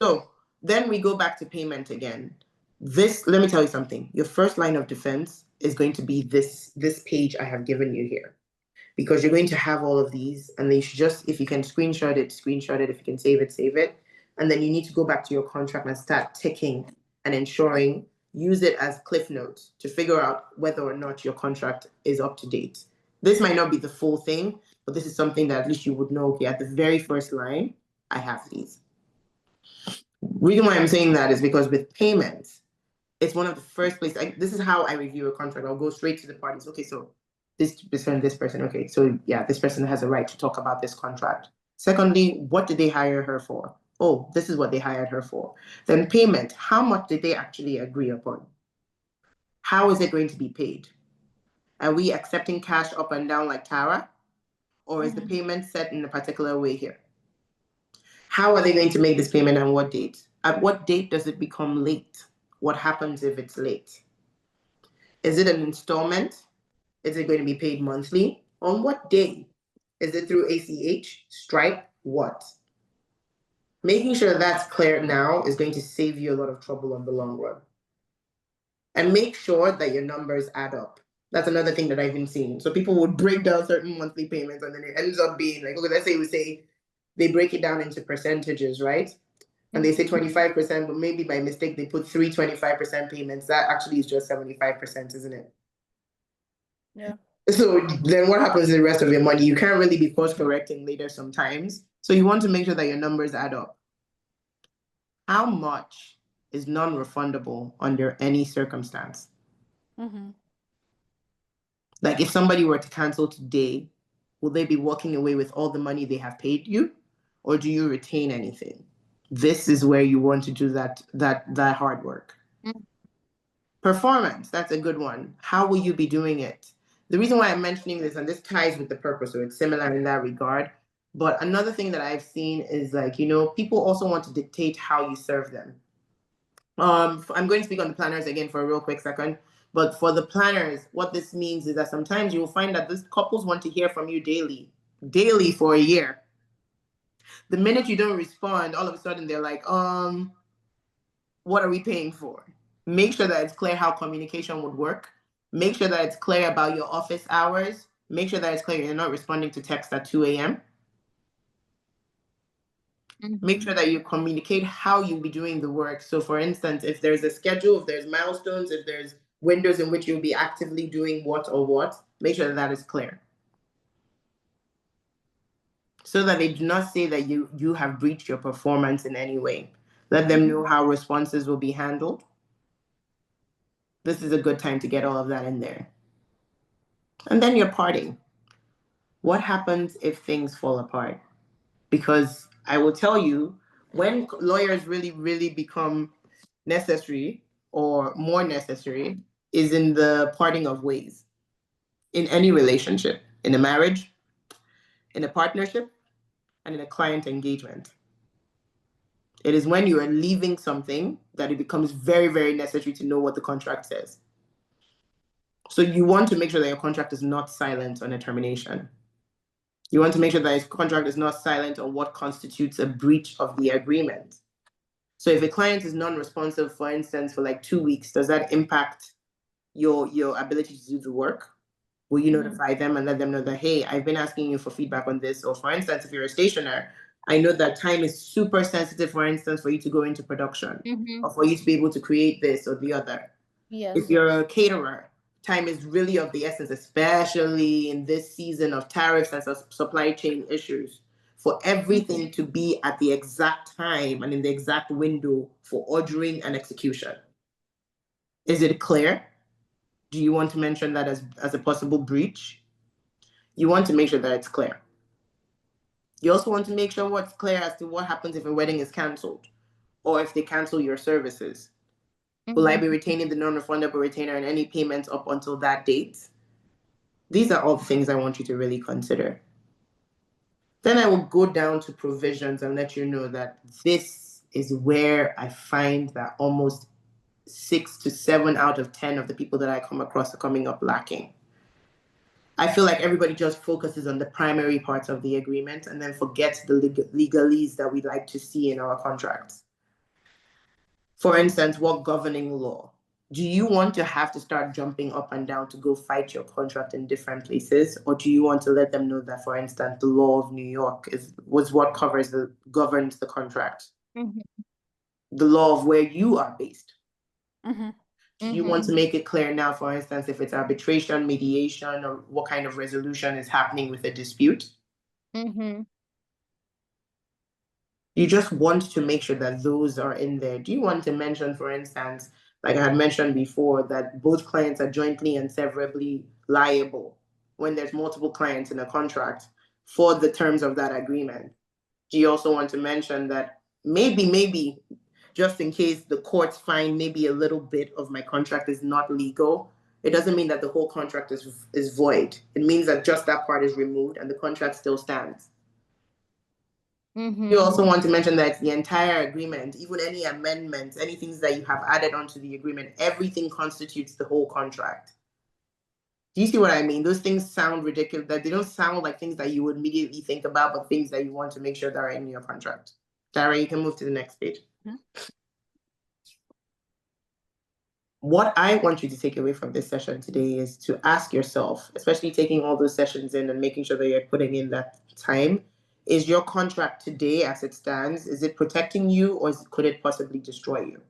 So then we go back to payment again. This, let me tell you something. Your first line of defense is going to be this page I have given you here, because you're going to have all of these, and they should just, if you can screenshot it, screenshot it. If you can save it, save it. And then you need to go back to your contract and start ticking and ensuring, use it as cliff notes to figure out whether or not your contract is up to date. This might not be the full thing, but this is something that at least you would know, okay, at the very first line, I have these. Reason why I'm saying that is because with payments, it's one of the first places. This is how I review a contract. I'll go straight to the parties. Okay, so this person. Okay, so yeah, this person has a right to talk about this contract. Secondly, what did they hire her for? Oh, this is what they hired her for. Then payment. How much did they actually agree upon? How is it going to be paid? Are we accepting cash up and down like Tara? Or is the payment set in a particular way here? How are they going to make this payment and what date? At what date does it become late? What happens if it's late? Is it an installment? Is it going to be paid monthly? On what day? Is it through ACH, Stripe, what? Making sure that's clear now is going to save you a lot of trouble on the long run. And make sure that your numbers add up. That's another thing that I've been seeing. So people would break down certain monthly payments, and then it ends up being like, okay, let's say we say they break it down into percentages, right? And they say 25%, but maybe by mistake they put 25% payments. That actually is just 75%, isn't it? Yeah. So then what happens to the rest of your money? You can't really be course correcting later sometimes. So you want to make sure that your numbers add up. How much is non-refundable under any circumstance? Like if somebody were to cancel today, will they be walking away with all the money they have paid you? Or do you retain anything? This is where you want to do that hard work. Performance, that's a good one. How will you be doing it? The reason why I'm mentioning this, and this ties with the purpose, so it's similar in that regard. But another thing that I've seen is like, people also want to dictate how you serve them. I'm going to speak on the planners again for a real quick second. But for the planners, what this means is that sometimes you will find that these couples want to hear from you daily for a year. The minute you don't respond, all of a sudden they're like, what are we paying for? Make sure that it's clear how communication would work. Make sure that it's clear about your office hours. Make sure that it's clear you're not responding to text at 2 a.m. Make sure that you communicate how you'll be doing the work. So for instance, if there's a schedule, if there's milestones, if there's windows in which you'll be actively doing what or what, make sure that is clear. So that they do not say that you have breached your performance in any way. Let them know how responses will be handled. This is a good time to get all of that in there. And then you're parting. What happens if things fall apart? Because I will tell you, when lawyers really, really become necessary or more necessary is in the parting of ways. In any relationship, in a marriage, in a partnership, and in a client engagement. It is when you are leaving something that it becomes very, very necessary to know what the contract says. So you want to make sure that your contract is not silent on a termination. You want to make sure that your contract is not silent on what constitutes a breach of the agreement. So if a client is non-responsive, for instance, for like 2 weeks, does that impact your ability to do the work? Will you notify them and let them know that, hey, I've been asking you for feedback on this? Or for instance, if you're a stationer, I know that time is super sensitive, for instance, for you to go into production or for you to be able to create this or the other. Yes. If you're a caterer, time is really of the essence, especially in this season of tariffs and supply chain issues, for everything to be at the exact time and in the exact window for ordering and execution. Is it clear? Do you want to mention that as a possible breach? You want to make sure that it's clear. You also want to make sure what's clear as to what happens if a wedding is cancelled or if they cancel your services. Will I be retaining the non-refundable retainer and any payments up until that date? These are all the things I want you to really consider. Then I will go down to provisions and let you know that this is where I find that almost 6 to 7 out of 10 of the people that I come across are coming up lacking. I feel like everybody just focuses on the primary parts of the agreement and then forgets the legalese that we like to see in our contracts. For instance, what governing law? Do you want to have to start jumping up and down to go fight your contract in different places? Or do you want to let them know that, for instance, the law of New York was what governs the contract? The law of where you are based. Do you want to make it clear now, for instance, if it's arbitration, mediation, or what kind of resolution is happening with a dispute? You just want to make sure that those are in there. Do you want to mention, for instance, like I had mentioned before, that both clients are jointly and severably liable when there's multiple clients in a contract for the terms of that agreement? Do you also want to mention that maybe, just in case the courts find maybe a little bit of my contract is not legal, it doesn't mean that the whole contract is void. It means that just that part is removed and the contract still stands. You also want to mention that the entire agreement, even any amendments, any things that you have added onto the agreement, everything constitutes the whole contract. Do you see what I mean? Those things sound ridiculous, that they don't sound like things that you would immediately think about, but things that you want to make sure that are in your contract. Dara, you can move to the next page. What I want you to take away from this session today is to ask yourself, especially taking all those sessions in and making sure that you're putting in that time, is your contract today as it stands, is it protecting you or could it possibly destroy you?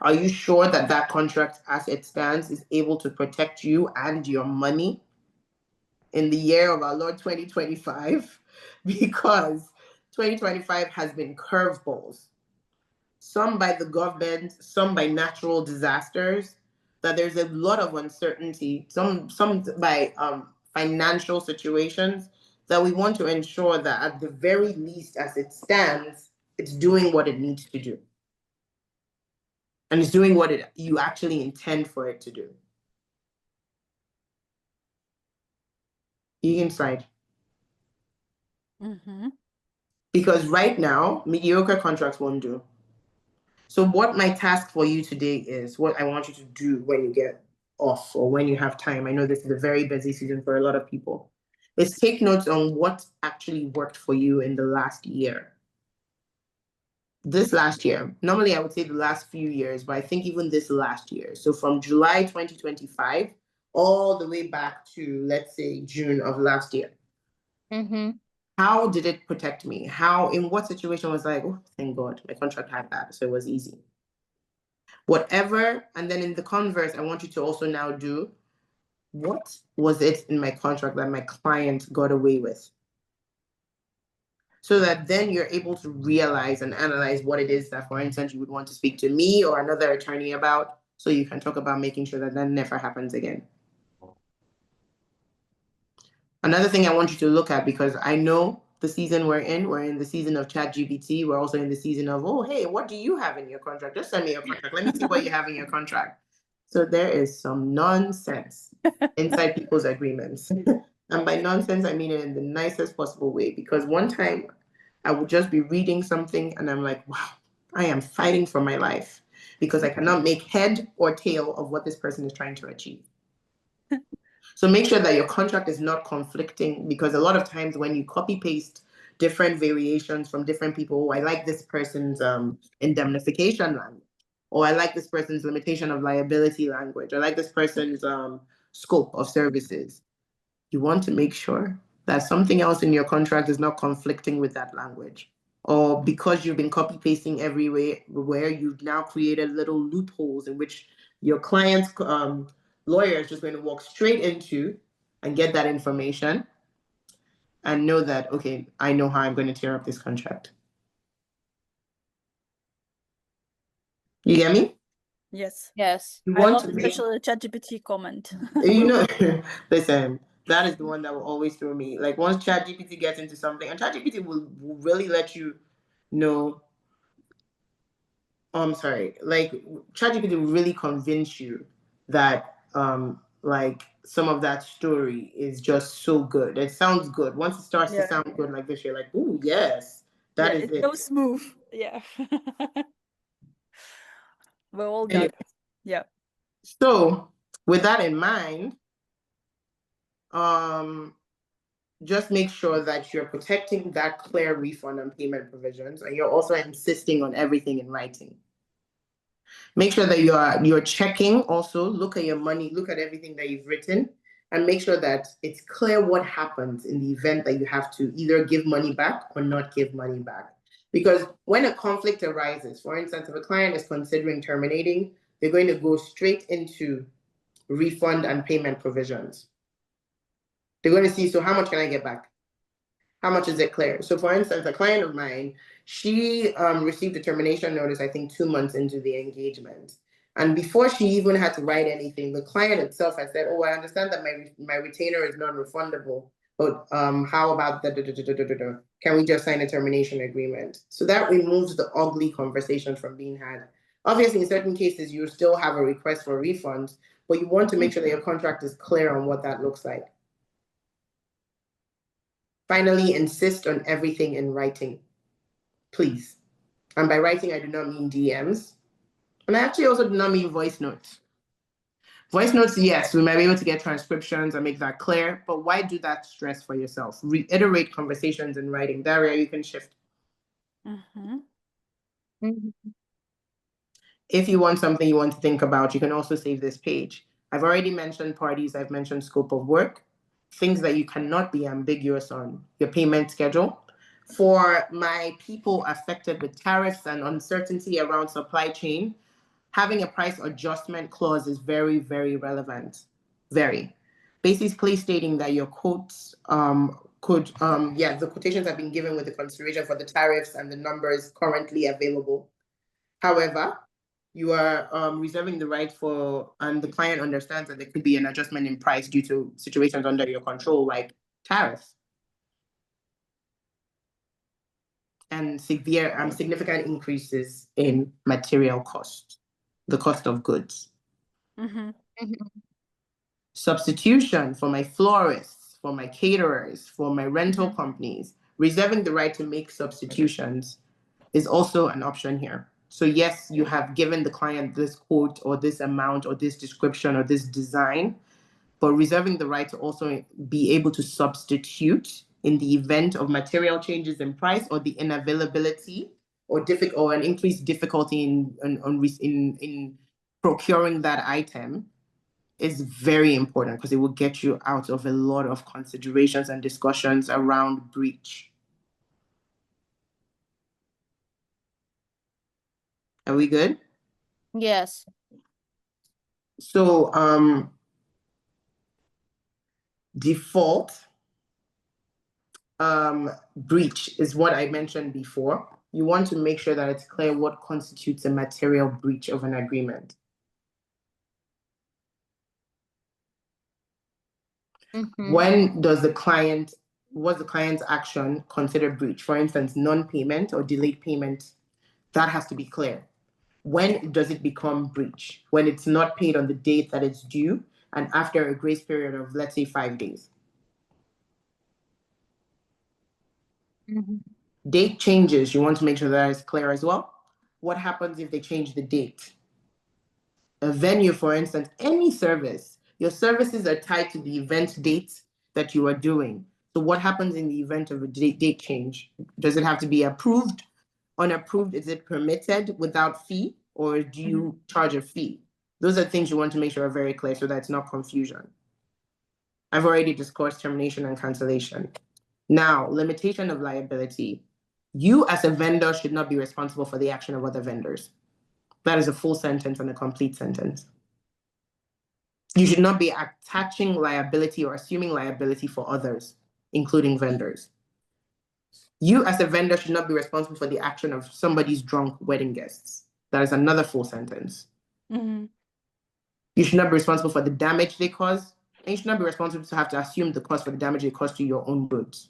Are you sure that that contract as it stands is able to protect you and your money in the year of our Lord 2025? Because 2025 has been curveballs. Some by the government, some by natural disasters, that there's a lot of uncertainty, some by financial situations, that we want to ensure that at the very least, as it stands, it's doing what it needs to do. And it's doing what you actually intend for it to do. You can slide. Because right now, mediocre contracts won't do. So what my task for you today is, what I want you to do when you get off or when you have time, I know this is a very busy season for a lot of people, is take notes on what actually worked for you in the last year. This last year, normally I would say the last few years, but I think even this last year. So from July 2025 all the way back to, let's say, June of last year. How did it protect me? In what situation was like, oh, thank God, my contract had that, so it was easy. Whatever, and then in the converse, I want you to also now do, what was it in my contract that my client got away with? So that then you're able to realize and analyze what it is that, for instance, you would want to speak to me or another attorney about, so you can talk about making sure that that never happens again. Another thing I want you to look at, because I know the season we're in the season of ChatGPT. We're also in the season of, oh, hey, what do you have in your contract? Just send me your contract. Let me see what you have in your contract. So there is some nonsense inside people's agreements. And by nonsense, I mean it in the nicest possible way. Because one time I would just be reading something and I'm like, wow, I am fighting for my life because I cannot make head or tail of what this person is trying to achieve. So make sure that your contract is not conflicting, because a lot of times when you copy paste different variations from different people, oh, I like this person's indemnification language, or I like this person's limitation of liability language, I like this person's scope of services. You want to make sure that something else in your contract is not conflicting with that language. Or because you've been copy pasting everywhere, where you've now created little loopholes in which your client's lawyer is just going to walk straight into and get that information and know that, okay, I know how I'm going to tear up this contract. You get me? Yes. Yes. I love especially the ChatGPT comment. You know, listen, That is the one that will always throw me. Like once ChatGPT gets into something, and ChatGPT will really let you know. I'm sorry. Like ChatGPT will really convince you that like some of that story is just so good. It sounds good. Once it starts to sound good like this, you're like, ooh, yes, that is it's it. so smooth. Yeah. We're all done. Anyway, Yeah. so with that in mind, just make sure that you're protecting that clear refund and payment provisions, and you're also insisting on everything in writing. Make sure that you're checking also, look at your money, look at everything that you've written, and make sure that it's clear what happens in the event that you have to either give money back or not give money back. Because when a conflict arises, for instance, if a client is considering terminating, they're going to go straight into refund and payment provisions. They're going to see, so how much can I get back? How much is it clear? So for instance, a client of mine, she received a termination notice, I think 2 months into the engagement. And before she even had to write anything, the client itself had said, oh, I understand that my retainer is non-refundable, but how about can we just sign a termination agreement? So that removes the ugly conversation from being had. Obviously, in certain cases, you still have a request for refunds, but you want to make sure that your contract is clear on what that looks like. Finally, insist on everything in writing, please. And by writing, I do not mean DMs. And I actually also do not mean voice notes. Voice notes, yes, we might be able to get transcriptions and make that clear, but why do that stress for yourself? Reiterate conversations in writing. Daria, you can shift. If you want something you want to think about, you can also save this page. I've already mentioned parties, I've mentioned scope of work, things that you cannot be ambiguous on, your payment schedule. For my people affected with tariffs and uncertainty around supply chain, having a price adjustment clause is very, very relevant. Very. Basically stating that your quotes the quotations have been given with the consideration for the tariffs and the numbers currently available. However, you are reserving the right for, and the client understands that there could be an adjustment in price due to situations under your control, like tariffs and significant increases in material costs, the cost of goods. Substitution for my florists, for my caterers, for my rental companies, reserving the right to make substitutions is also an option here. So yes, you have given the client this quote or this amount or this description or this design, but reserving the right to also be able to substitute in the event of material changes in price or the unavailability or an increased difficulty in procuring that item is very important because it will get you out of a lot of considerations and discussions around breach. Are we good? Yes. So default breach is what I mentioned before. You want to make sure that it's clear what constitutes a material breach of an agreement. When was the client's action considered breach? For instance, non-payment or delayed payment, that has to be clear. When does it become breach? When it's not paid on the date that it's due and after a grace period of, let's say, 5 days. Date changes, you want to make sure that is clear as well. What happens if they change the date? A venue, for instance, any service, your services are tied to the event date that you are doing. So what happens in the event of a date change? Does it have to be approved? Unapproved, is it permitted without fee, or do you charge a fee? Those are things you want to make sure are very clear so that it's not confusion. I've already discussed termination and cancellation. Now, limitation of liability. You as a vendor should not be responsible for the action of other vendors. That is a full sentence and a complete sentence. You should not be attaching liability or assuming liability for others, including vendors. You as a vendor should not be responsible for the action of somebody's drunk wedding guests. That is another full sentence. You should not be responsible for the damage they cause. And you should not be responsible to have to assume the cost for the damage it caused to your own goods.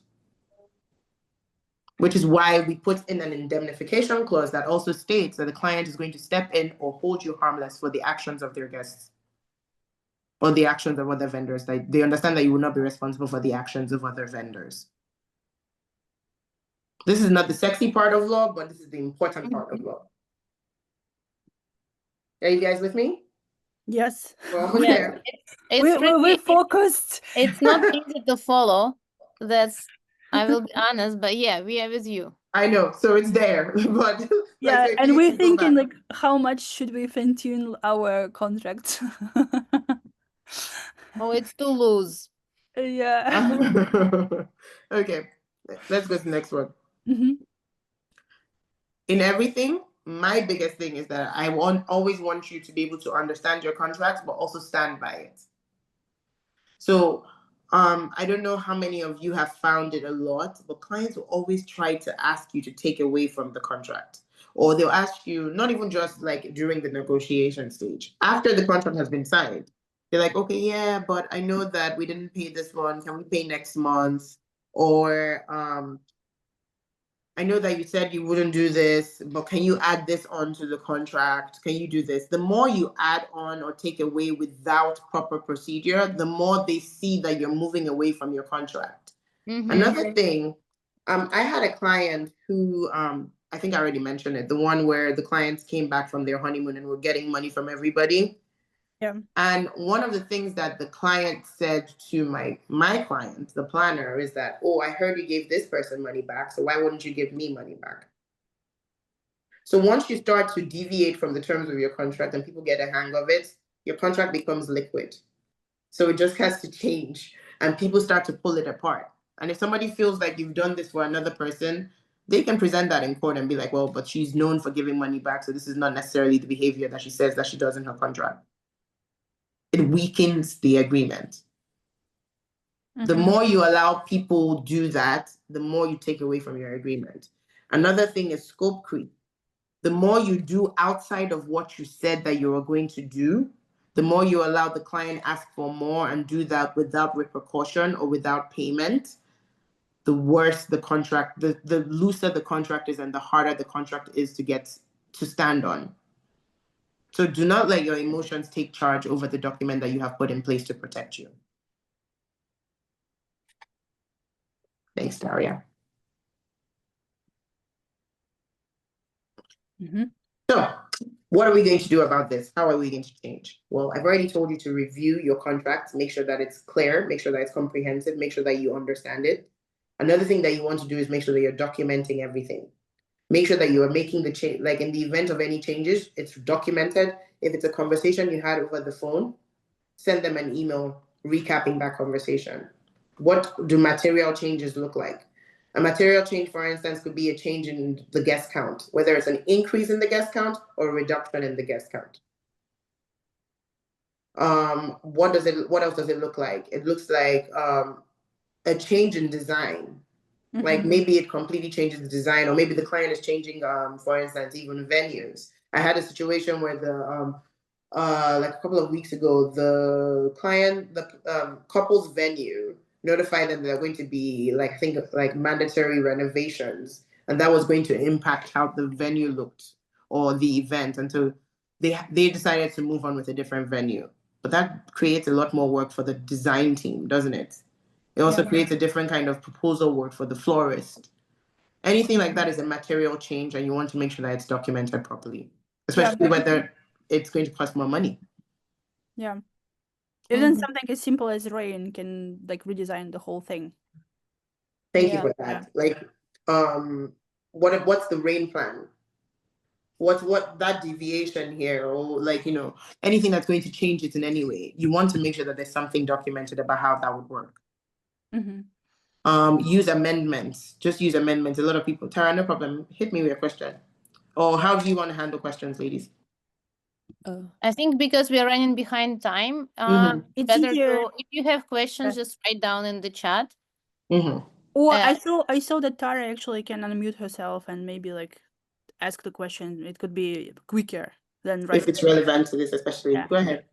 Which is why we put in an indemnification clause that also states that the client is going to step in or hold you harmless for the actions of their guests or the actions of other vendors. Like, they understand that you will not be responsible for the actions of other vendors. This is not the sexy part of law, but this is the important part of law. Are you guys with me? Yes. We're almost Yes, there. We're focused. It's not easy to follow. I will be honest, but yeah, we are with you. I know, so it's there, but Yeah, so and we're thinking back. like, how much should we fine tune our contract? Oh, it's too loose. Yeah. Okay, let's go to the next one. Mhm. In everything, my biggest thing is that I always want you to be able to understand your contracts, but also stand by it. So I don't know how many of you have found it a lot, but clients will always try to ask you to take away from the contract. Or they'll ask you, not even just like during the negotiation stage, after the contract has been signed, they're like, okay, yeah, but I know that we didn't pay this one. Can we pay next month? Or I know that you said you wouldn't do this, but can you add this onto the contract? Can you do this? The more you add on or take away without proper procedure, the more they see that you're moving away from your contract. Mhm. Another thing, I had a client who, I think I already mentioned it, the one where the clients came back from their honeymoon and were getting money from everybody. Yeah. And one of the things that the client said to my client, the planner, is that, oh, I heard you gave this person money back, so why wouldn't you give me money back? So once you start to deviate from the terms of your contract and people get a hang of it, your contract becomes liquid. So it just has to change and people start to pull it apart. And if somebody feels like you've done this for another person, they can present that in court and be like, well, but she's known for giving money back, so this is not necessarily the behavior that she says that she does in her contract. It weakens the agreement. The more you allow people do that, the more you take away from your agreement. Another thing is scope creep. The more you do outside of what you said that you were going to do, the more you allow the client ask for more and do that without repercussion or without payment, the worse the contract, the looser the contract is and the harder the contract is to stand on. So do not let your emotions take charge over the document that you have put in place to protect you. Thanks, Daria. So what are we going to do about this? How are we going to change? Well, I've already told you to review your contract, make sure that it's clear, make sure that it's comprehensive, make sure that you understand it. Another thing that you want to do is make sure that you're documenting everything. Make sure that you are making the change, like in the event of any changes, it's documented. If it's a conversation you had over the phone, send them an email recapping that conversation. What do material changes look like? A material change, for instance, could be a change in the guest count, whether it's an increase in the guest count or a reduction in the guest count. What else does it look like? It looks like a change in design. Like maybe it completely changes the design, or maybe the client is changing, for instance, even venues. I had a situation where like a couple of weeks ago, the couple's venue notified them they're going to be like mandatory renovations, and that was going to impact how the venue looked or the event, and so they decided to move on with a different venue. But that creates a lot more work for the design team, doesn't it? It also creates a different kind of proposal work for the florist. Anything like that is a material change, and you want to make sure that it's documented properly, especially whether it's going to cost more money. Yeah. Even something as simple as rain can like redesign the whole thing. Thank you for that. Like, what's the rain plan? What that deviation here, or like, you know, anything that's going to change it in any way, you want to make sure that there's something documented about how that would work. Use amendments. Just use amendments. A lot of people, Tara, no problem. Hit me with a question. Or how do you want to handle questions, ladies? I think because we are running behind time, It's better easier. to, if you have questions, just write down in the chat. Or I saw that Tara actually can unmute herself and maybe like ask the question. It could be quicker than if it's relevant to this, especially. Yeah. Go ahead.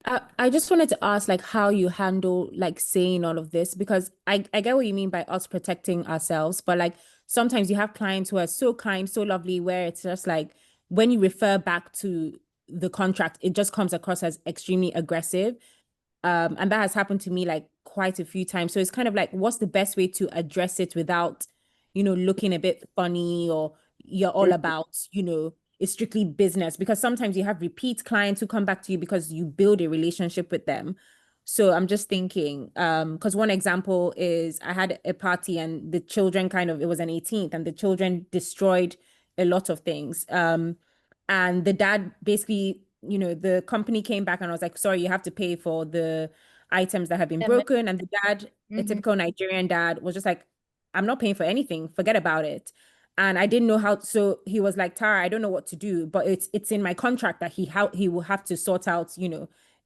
I just wanted to ask like how you handle like saying all of this, because I get what you mean by us protecting ourselves, but like sometimes you have clients who are so kind, so lovely, where it's just like when you refer back to the contract, it just comes across as extremely aggressive. And that has happened to me like quite a few times. So it's kind of like, what's the best way to address it without, looking a bit funny, or you're all about, it's strictly business? Because sometimes you have repeat clients who come back to you because you build a relationship with them. So I'm just thinking, because one example is I had a party and the children it was an 18th, and the children destroyed a lot of things. And the dad basically, the company came back and I was like, sorry, you have to pay for the items that have been broken. And the dad, a typical Nigerian dad, was just like, I'm not paying for anything, forget about it. And I didn't know how, so he was like, Tara, I don't know what to do, but it's in my contract that he will have to sort out,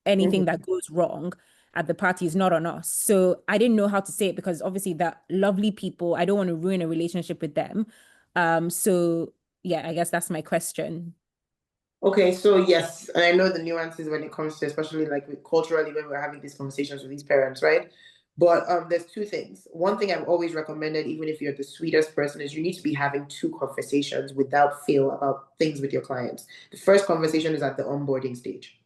anything that goes wrong at the party is not on us. So I didn't know how to say it, because obviously that lovely people, I don't want to ruin a relationship with them. So yeah, I guess that's my question. Okay, so yes, and I know the nuances when it comes to, especially like with culturally when we're having these conversations with these parents, right? But there's two things. One thing I've always recommended, even if you're the sweetest person, is you need to be having two conversations without fail about things with your clients. The first conversation is at the onboarding stage.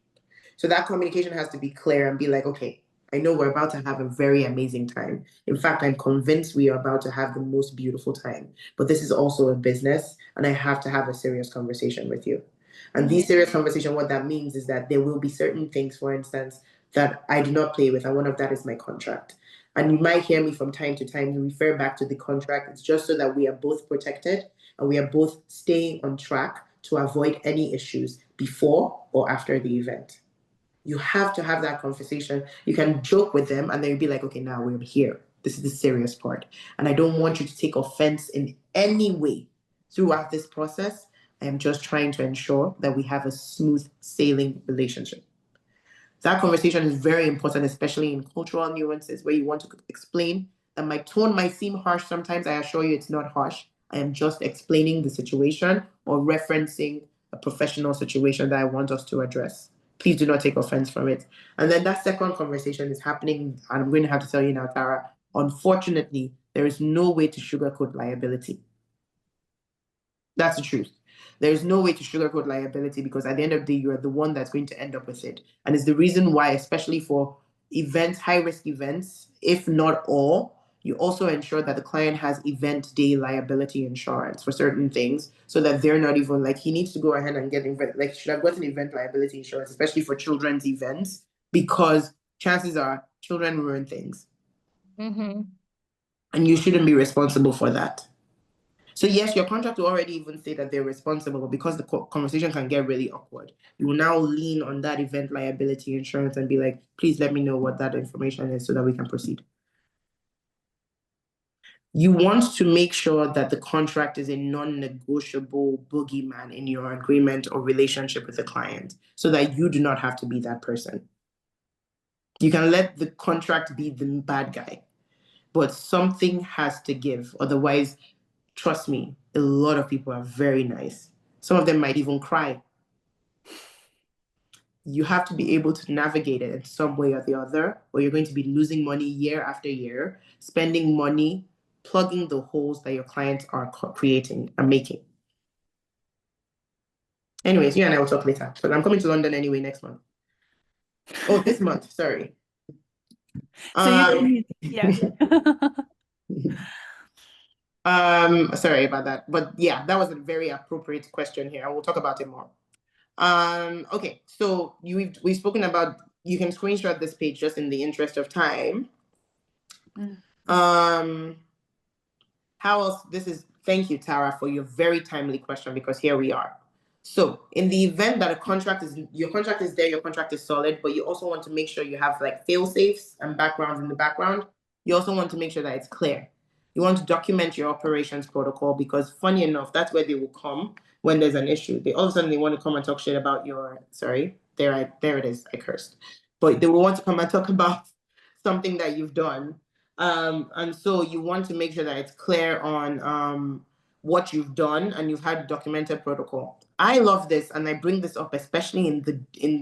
So that communication has to be clear and be like, okay, I know we're about to have a very amazing time. In fact, I'm convinced we are about to have the most beautiful time. But this is also a business, and I have to have a serious conversation with you. And these serious conversation, what that means is that there will be certain things, for instance, that I do not play with, and one of that is my contract. And you might hear me from time to time refer back to the contract. It's just so that we are both protected and we are both staying on track to avoid any issues before or after the event. You have to have that conversation. You can joke with them and then you'll be like, okay, now we're here. This is the serious part. And I don't want you to take offense in any way throughout this process. I am just trying to ensure that we have a smooth sailing relationship. That conversation is very important, especially in cultural nuances where you want to explain that my tone might seem harsh sometimes. I assure you it's not harsh. I am just explaining the situation or referencing a professional situation that I want us to address. Please do not take offense from it. And then that second conversation is happening, and I'm going to have to tell you now, Tara, unfortunately, there is no way to sugarcoat liability. That's the truth. There's no way to sugarcoat liability, because at the end of the day, you're the one that's going to end up with it. And it's the reason why, especially for events, high risk events, if not all, you also ensure that the client has event day liability insurance for certain things, so that they're not even like, he needs to go ahead and get like should have gotten event liability insurance, especially for children's events, because chances are children ruin things. And you shouldn't be responsible for that. So yes, your contract will already even say that they're responsible, but because the conversation can get really awkward, you will now lean on that event liability insurance and be like, please let me know what that information is so that we can proceed. You want to make sure that the contract is a non-negotiable boogeyman in your agreement or relationship with the client, so that you do not have to be that person. You can let the contract be the bad guy, but something has to give. Otherwise, trust me, a lot of people are very nice. Some of them might even cry. You have to be able to navigate it in some way or the other, or you're going to be losing money year after year, spending money, plugging the holes that your clients are creating and making. Anyways, you and I will talk later. But I'm coming to London anyway next month. Oh, this month, sorry. So yeah. Sorry about that. But yeah, that was a very appropriate question here. I will talk about it more. Okay, so we've spoken about, you can screenshot this page just in the interest of time. How else? Thank you, Tara, for your very timely question, because here we are. So in the event that your contract is there, your contract is solid, but you also want to make sure you have like fail safes and backgrounds in the background. You also want to make sure that it's clear. You want to document your operations protocol, because funny enough, that's where they will come when there's an issue. All of a sudden they want to come and talk shit about there it is, I cursed. But they will want to come and talk about something that you've done. And so you want to make sure that it's clear on what you've done and you've had documented protocol. I love this, and I bring this up especially in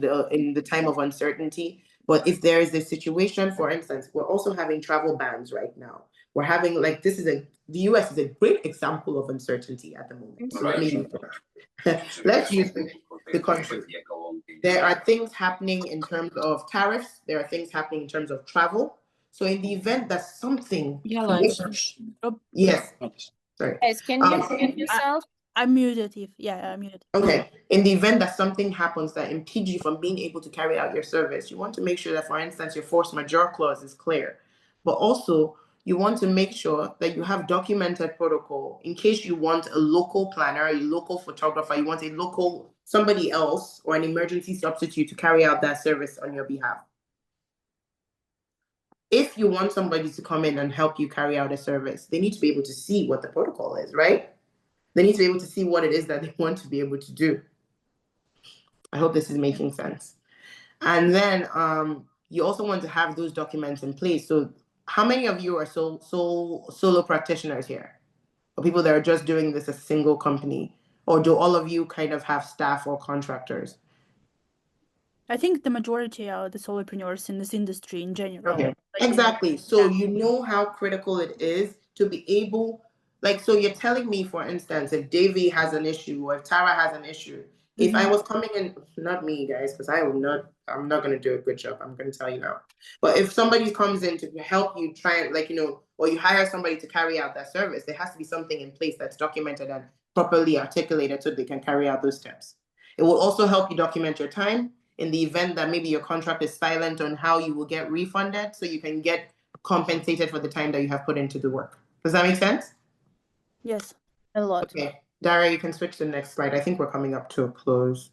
the time of uncertainty. But if there is a situation, for instance, we're also having travel bans right now. We're having like the US is a great example of uncertainty at the moment. So let's use the country. There are things happening in terms of tariffs. There are things happening in terms of travel. So in the event that something, yes, sorry. Guys, can you mute yourself? I'm muted. I'm muted. Okay. In the event that something happens that impedes you from being able to carry out your service, you want to make sure that, for instance, your force majeure clause is clear. But also, you want to make sure that you have documented protocol in case you want a local planner, a local photographer, you want a local somebody else or an emergency substitute to carry out that service on your behalf. If you want somebody to come in and help you carry out a service, they need to be able to see what the protocol is, right? They need to be able to see what it is that they want to be able to do. I hope this is making sense. And then you also want to have those documents in place. So how many of you are solo practitioners here? Or people that are just doing this as a single company? Or do all of you kind of have staff or contractors? I think the majority are the solopreneurs in this industry in general. Okay, exactly. So you know how critical it is to be able, like, so you're telling me, for instance, if Davey has an issue or if Tara has an issue, if I was coming in, not me, guys, because I'm not going to do a good job. I'm going to tell you now. But if somebody comes in to help you try and, like, or you hire somebody to carry out that service, there has to be something in place that's documented and properly articulated so they can carry out those steps. It will also help you document your time in the event that maybe your contract is silent on how you will get refunded, so you can get compensated for the time that you have put into the work. Does that make sense? Yes. A lot. Okay. Dara, you can switch to the next slide. I think we're coming up to a close.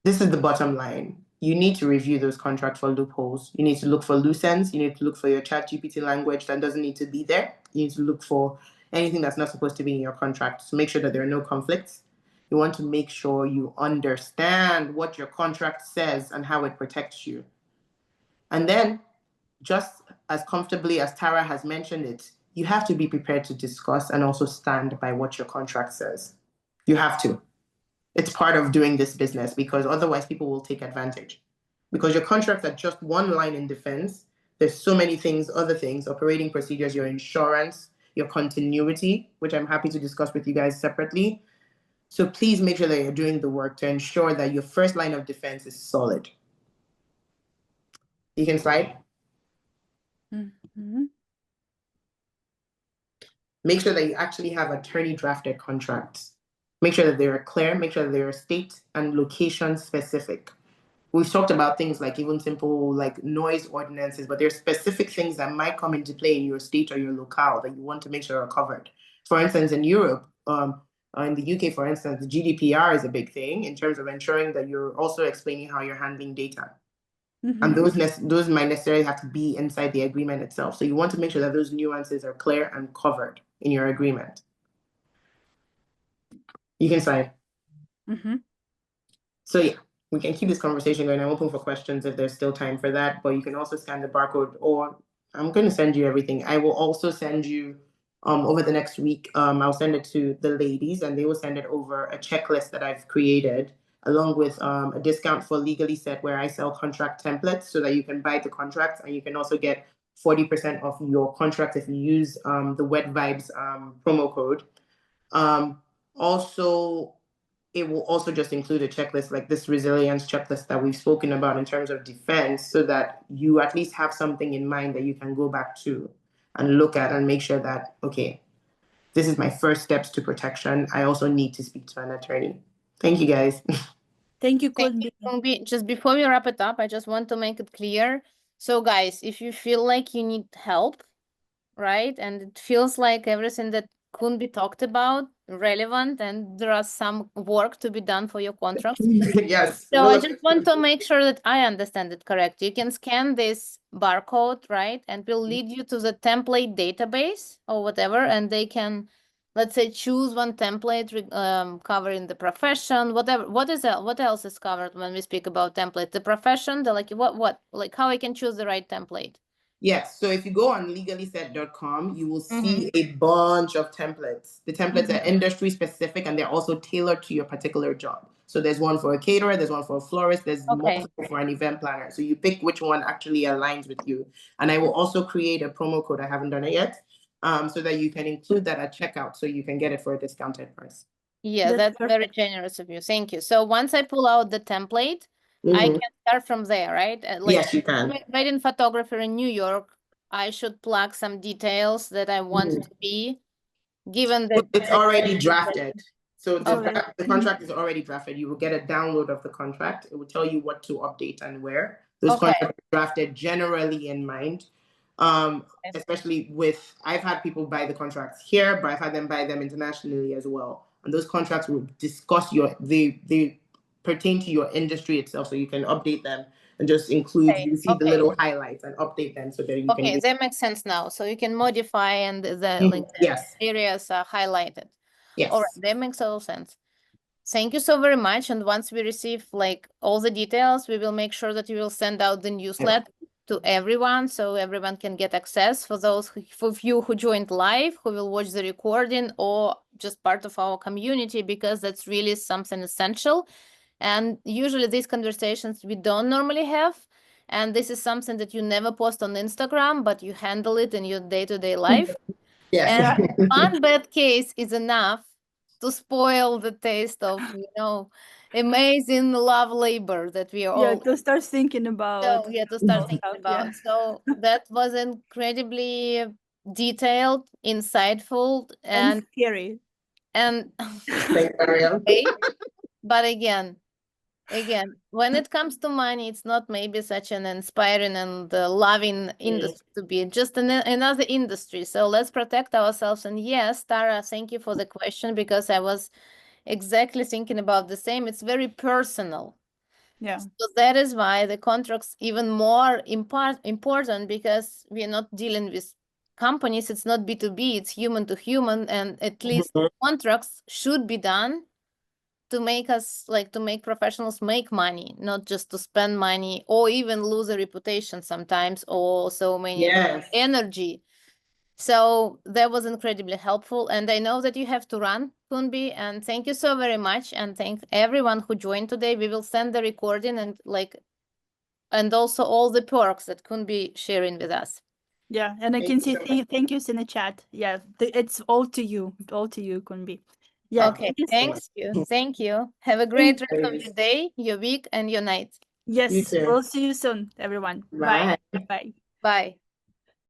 This is the bottom line. You need to review those contracts for loopholes. You need to look for loose ends. You need to look for your ChatGPT language that doesn't need to be there. You need to look for anything that's not supposed to be in your contract. So make sure that there are no conflicts. You want to make sure you understand what your contract says and how it protects you. And then, just as comfortably as Tara has mentioned it, you have to be prepared to discuss and also stand by what your contract says. You have to. It's part of doing this business, because otherwise people will take advantage. Because your contracts are just one line in defense. There's so many things, other things, operating procedures, your insurance, your continuity, which I'm happy to discuss with you guys separately. So please make sure that you're doing the work to ensure that your first line of defense is solid. You can slide. Make sure that you actually have attorney drafted contracts. Make sure that they are clear, make sure that they are state and location specific. We've talked about things like even simple like noise ordinances, but there's specific things that might come into play in your state or your locale that you want to make sure are covered. For instance, in Europe, in the UK, for instance, the GDPR is a big thing in terms of ensuring that you're also explaining how you're handling data. And those might necessarily have to be inside the agreement itself. So you want to make sure that those nuances are clear and covered in your agreement. You can sign. So yeah, we can keep this conversation going. I'm open for questions if there's still time for that, but you can also scan the barcode, or I'm going to send you everything. I will also send you over the next week, I'll send it to the ladies and they will send it over a checklist that I've created, along with a discount for Legally Set, where I sell contract templates so that you can buy the contracts and you can also get 40% off your contract if you use the Wet Vibes promo code. Also, it will also just include a checklist like this resilience checklist that we've spoken about in terms of defense, so that you at least have something in mind that you can go back to and look at and make sure that, okay, this is my first steps to protection. I also need to speak to an attorney. Thank you, guys. Thank you, Kunbi. Just before we wrap it up, I just want to make it clear. So guys, if you feel like you need help, right, and it feels like everything that Kunbi talked about relevant and there are some work to be done for your contracts. Yes. So I just want to make sure that I understand it correctly. You can scan this barcode, right, and will lead you to the template database or whatever, and they can, let's say, choose one template covering the profession, whatever. What else is covered when we speak about template? The profession, the like what like how I can choose the right template. Yes. So if you go on legallyset.com, you will see a bunch of templates. The templates are industry specific and they're also tailored to your particular job. So there's one for a caterer, there's one for a florist, there's multiple for an event planner. So you pick which one actually aligns with you. And I will also create a promo code. I haven't done it yet. So that you can include that at checkout so you can get it for a discounted price. Yeah, that's very generous of you. Thank you. So once I pull out the template, I can start from there, right? Like, yes, you can. wedding photographer in New York, I should plug some details that I want to be, given that it's already drafted. So Okay. the contract is already drafted. You will get a download of the contract. It will tell you what to update and where. Those contracts are drafted generally in mind. Especially with, I've had people buy the contracts here, but I've had them buy them internationally as well. And those contracts will discuss they pertain to your industry itself, so you can update them and just include, you see the little highlights and update them so that you can. Okay, that makes sense now. So you can modify and the like yes, areas are highlighted. yes. All right, that makes all sense. Thank you so very much. And once we receive like all the details, we will make sure that you will send out the newsletter to everyone so everyone can get access. For those for you who joined live, who will watch the recording or just part of our community, because that's really something essential. And usually these conversations we don't normally have. And this is something that you never post on Instagram, but you handle it in your day-to-day life. Yes. And one bad case is enough to spoil the taste of, amazing love labor that we are all. To start thinking about. So, to start thinking about. So that was incredibly detailed, insightful, and scary. And Thanks, Ariel. okay. But again, when it comes to money, it's not maybe such an inspiring and loving industry to be, just another industry. So let's protect ourselves. And yes, Tara, thank you for the question, because I was exactly thinking about the same. It's very personal. Yeah. So that is why the contract's even more important, because we are not dealing with companies. It's not B2B, it's human to human. And at least contracts should be done to make professionals make money, not just to spend money or even lose a reputation sometimes, or so many energy. So that was incredibly helpful. And I know that you have to run, Kunbi, and thank you so very much. And thank everyone who joined today. We will send the recording and also all the perks that Kunbi sharing with us. Yeah, and I can see thank yous in the chat. Yeah, it's all to you, Kunbi. Yeah. Okay, thanks you. Thank you. Have a great rest of your day, your week, and your night. Yes, we'll see you soon, everyone. Bye. Bye. Bye.